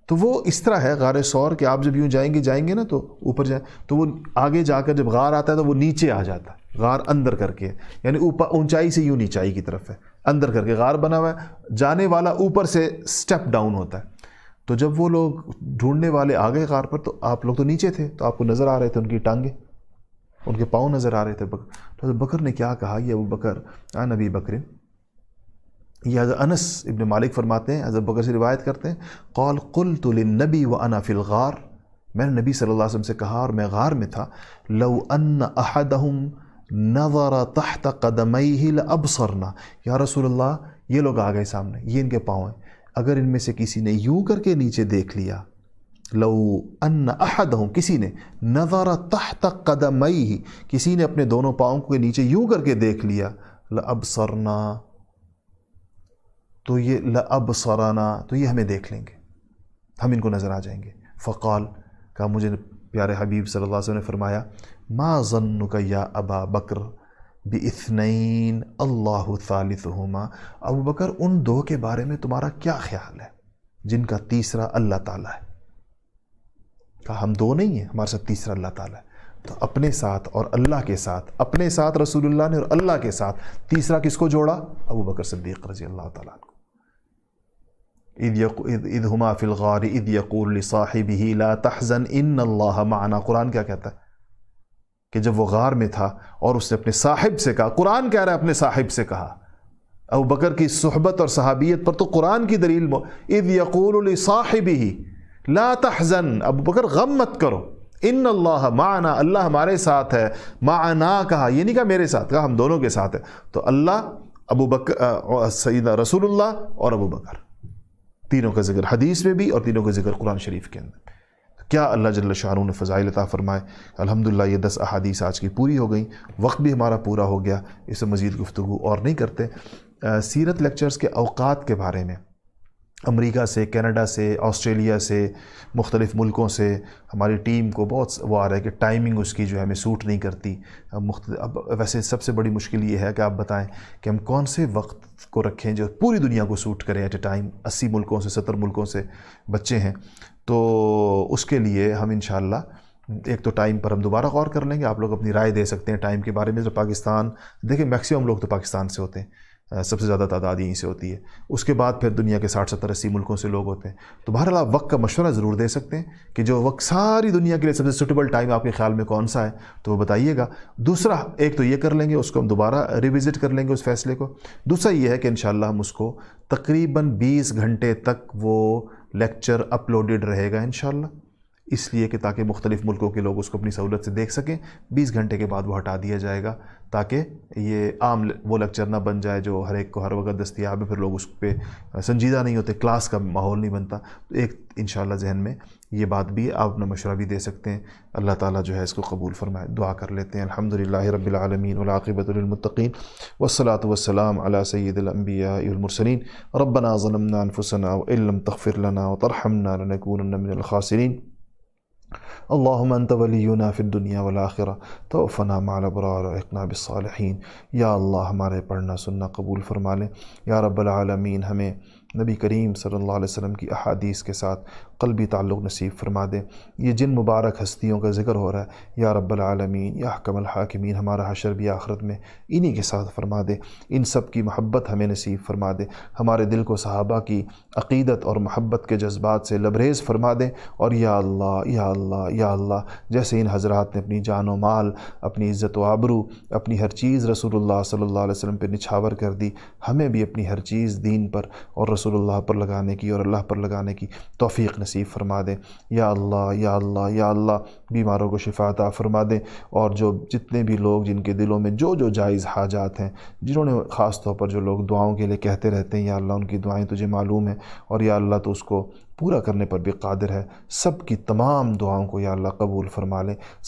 تو وہ اس طرح ہے غار ثور کہ آپ جب یوں جائیں گے نا تو اوپر جائیں تو وہ آگے جا کر جب غار آتا ہے تو وہ نیچے آ جاتا ہے، غار اندر کر کے، یعنی اوپر اونچائی سے یوں نیچائی کی طرف ہے، اندر کر کے غار بنا ہوا ہے، جانے والا اوپر سے سٹیپ ڈاؤن ہوتا ہے۔ تو جب وہ لوگ ڈھونڈنے والے آ گئے غار پر تو آپ لوگ تو نیچے تھے، تو آپ کو نظر آ رہے تھے ان کی ٹانگیں، ان کے پاؤں نظر آ رہے تھے۔ تو ابو بکر نے کیا کہا، یہ ابو بکر عن ابی بکر، یہ حضرت انس ابن مالک فرماتے ہیں، حضرت بکر سے روایت کرتے ہیں، قال قلت للنبی وانا فی الغار، میں نے نبی صلی اللہ علیہ وسلم سے کہا اور میں غار میں تھا، لو ان احدہم نظر تحت قدمیہ لابصرنا، یا رسول اللہ یہ لوگ آ گئے سامنے، یہ ان کے پاؤں ہیں، اگر ان میں سے کسی نے یوں کر کے نیچے دیکھ لیا، لو ان احدہم، کسی نے، نظر تحت قدمیہ، کسی نے اپنے دونوں پاؤں کے نیچے یوں کر کے دیکھ لیا، لابصرنا، تو یہ لابصرنا، تو یہ ہمیں دیکھ لیں گے، ہم ان کو نظر آ جائیں گے۔ فقال، کہا مجھے پیارے حبیب صلی اللہ علیہ وسلم نے فرمایا، ما ظنک یا ابا بکر باثنین اللہ ثالثہما، ابو بکر ان دو کے بارے میں تمہارا کیا خیال ہے جن کا تیسرا اللہ تعالیٰ ہے؟ کہا ہم دو نہیں ہیں، ہمارے ساتھ تیسرا اللہ تعالیٰ ہے۔ تو اپنے ساتھ اور اللہ کے ساتھ، اپنے ساتھ رسول اللہ نے اور اللہ کے ساتھ تیسرا کس کو جوڑا؟ ابو بکر صدیق رضی اللہ تعالیٰ عنہ۔ اذ ہما فی الغار اذ یقول لصاحبہ لا تحزن ان اللہ معنا، قرآن کیا کہتا ہے کہ جب وہ غار میں تھا اور اس نے اپنے صاحب سے کہا، قرآن کہہ رہا ہے اپنے صاحب سے کہا، ابو بکر کی صحبت اور صحابیت پر تو قرآن کی دلیل، اذ یقول لصاحبہ لا تحزن، ابو بکر غم مت کرو، ان اللہ معنا، اللہ ہمارے ساتھ ہے، معنا کہا، یہ نہیں کہا میرے ساتھ، کہا ہم دونوں کے ساتھ ہے۔ تو اللہ، ابو بکر، سیدنا رسول اللہ اور ابو بکر، تینوں کا ذکر حدیث میں بھی اور تینوں کا ذکر قرآن شریف کے اندر۔ کیا اللہ جل شانہ نے فضائل عطا فرمائے۔ الحمدللہ یہ 10 احادیث آج کی پوری ہو گئیں، وقت بھی ہمارا پورا ہو گیا، اس سے مزید گفتگو اور نہیں کرتے۔ سیرت لیکچرز کے اوقات کے بارے میں امریکہ سے، کینیڈا سے، آسٹریلیا سے، مختلف ملکوں سے ہماری ٹیم کو بہت وہ آ رہا ہے کہ ٹائمنگ اس کی جو ہے ہمیں سوٹ نہیں کرتی۔ اب ویسے سب سے بڑی مشکل یہ ہے کہ آپ بتائیں کہ ہم کون سے وقت کو رکھیں جو پوری دنیا کو سوٹ کرے ایٹ اے ٹائم، 80 ملکوں سے 70 ملکوں سے بچے ہیں۔ تو اس کے لیے ہم انشاءاللہ ایک تو ٹائم پر ہم دوبارہ غور کر لیں گے، آپ لوگ اپنی رائے دے سکتے ہیں ٹائم کے بارے میں۔ جو پاکستان، دیکھیں میکسیمم لوگ تو پاکستان سے ہوتے ہیں، سب سے زیادہ تعداد یہیں سے ہوتی ہے، اس کے بعد پھر دنیا کے 60 70 80 ملکوں سے لوگ ہوتے ہیں۔ تو بہرحال آپ وقت کا مشورہ ضرور دے سکتے ہیں کہ جو وقت ساری دنیا کے لیے سب سے سوٹیبل ٹائم آپ کے خیال میں کون سا ہے، تو وہ بتائیے گا۔ دوسرا، ایک تو یہ کر لیں گے، اس کو ہم دوبارہ ریوزٹ کر لیں گے اس فیصلے کو۔ دوسرا یہ ہے کہ انشاءاللہ ہم اس کو تقریباً 20 گھنٹے تک وہ لیکچر اپلوڈڈ رہے گا انشاءاللہ، اس لیے کہ تاکہ مختلف ملکوں کے لوگ اس کو اپنی سہولت سے دیکھ سکیں۔ 20 گھنٹے کے بعد وہ ہٹا دیا جائے گا تاکہ یہ عام وہ لیکچر نہ بن جائے جو ہر ایک کو ہر وقت دستیاب ہے، پھر لوگ اس پہ سنجیدہ نہیں ہوتے، کلاس کا ماحول نہیں بنتا۔ تو ایک انشاءاللہ ذہن میں یہ بات بھی، آپ اپنا مشورہ بھی دے سکتے ہیں۔ اللہ تعالیٰ جو ہے اس کو قبول فرمائے۔ دعا کر لیتے ہیں۔ الحمدللہ رب العالمین والعاقبۃ للمتقین والصلاۃ والسلام علی سید الانبیاء والمرسلین۔ ربنا ظلمنا انفسنا وان لم تغفر لنا وترحمنا لنکونن من الخاسرین۔ اللہم انت ولینا فی الدنیا والآخرہ توفنا مع الابرار والحقنا بالصالحین۔ یا اللہ ہمارے پڑھنا سننا قبول فرما لیں۔ یا رب العالمین ہمیں نبی کریم صلی اللہ علیہ وسلم کی احادیث کے ساتھ قلبی تعلق نصیب فرما دے۔ یہ جن مبارک ہستیوں کا ذکر ہو رہا ہے، یا رب العالمین یا احکم الحاکمین، ہمارا حشر بھی آخرت میں انہی کے ساتھ فرما دے۔ ان سب کی محبت ہمیں نصیب فرما دے۔ ہمارے دل کو صحابہ کی عقیدت اور محبت کے جذبات سے لبریز فرما دے۔ اور یا اللہ یا اللہ یا اللہ، جیسے ان حضرات نے اپنی جان و مال، اپنی عزت و آبرو، اپنی ہر چیز رسول اللہ صلی اللہ علیہ وسلم پہ نچھاور کر دی، ہمیں بھی اپنی ہر چیز دین پر اور رسول اللہ پر لگانے کی اور اللہ پر لگانے کی توفیق نصیب فرما دیں۔ یا اللہ یا اللہ یا اللہ، بیماروں کو شفا عطا فرما دیں۔ اور جو جتنے بھی لوگ جن کے دلوں میں جو جائز حاجات ہیں، جنہوں نے خاص طور پر جو لوگ دعاؤں کے لیے کہتے رہتے ہیں، یا اللہ ان کی دعائیں تجھے معلوم ہیں، اور یا اللہ تو اس کو پورا کرنے پر بھی قادر ہے، سب کی تمام دعاؤں کو یا اللہ قبول فرما لیں۔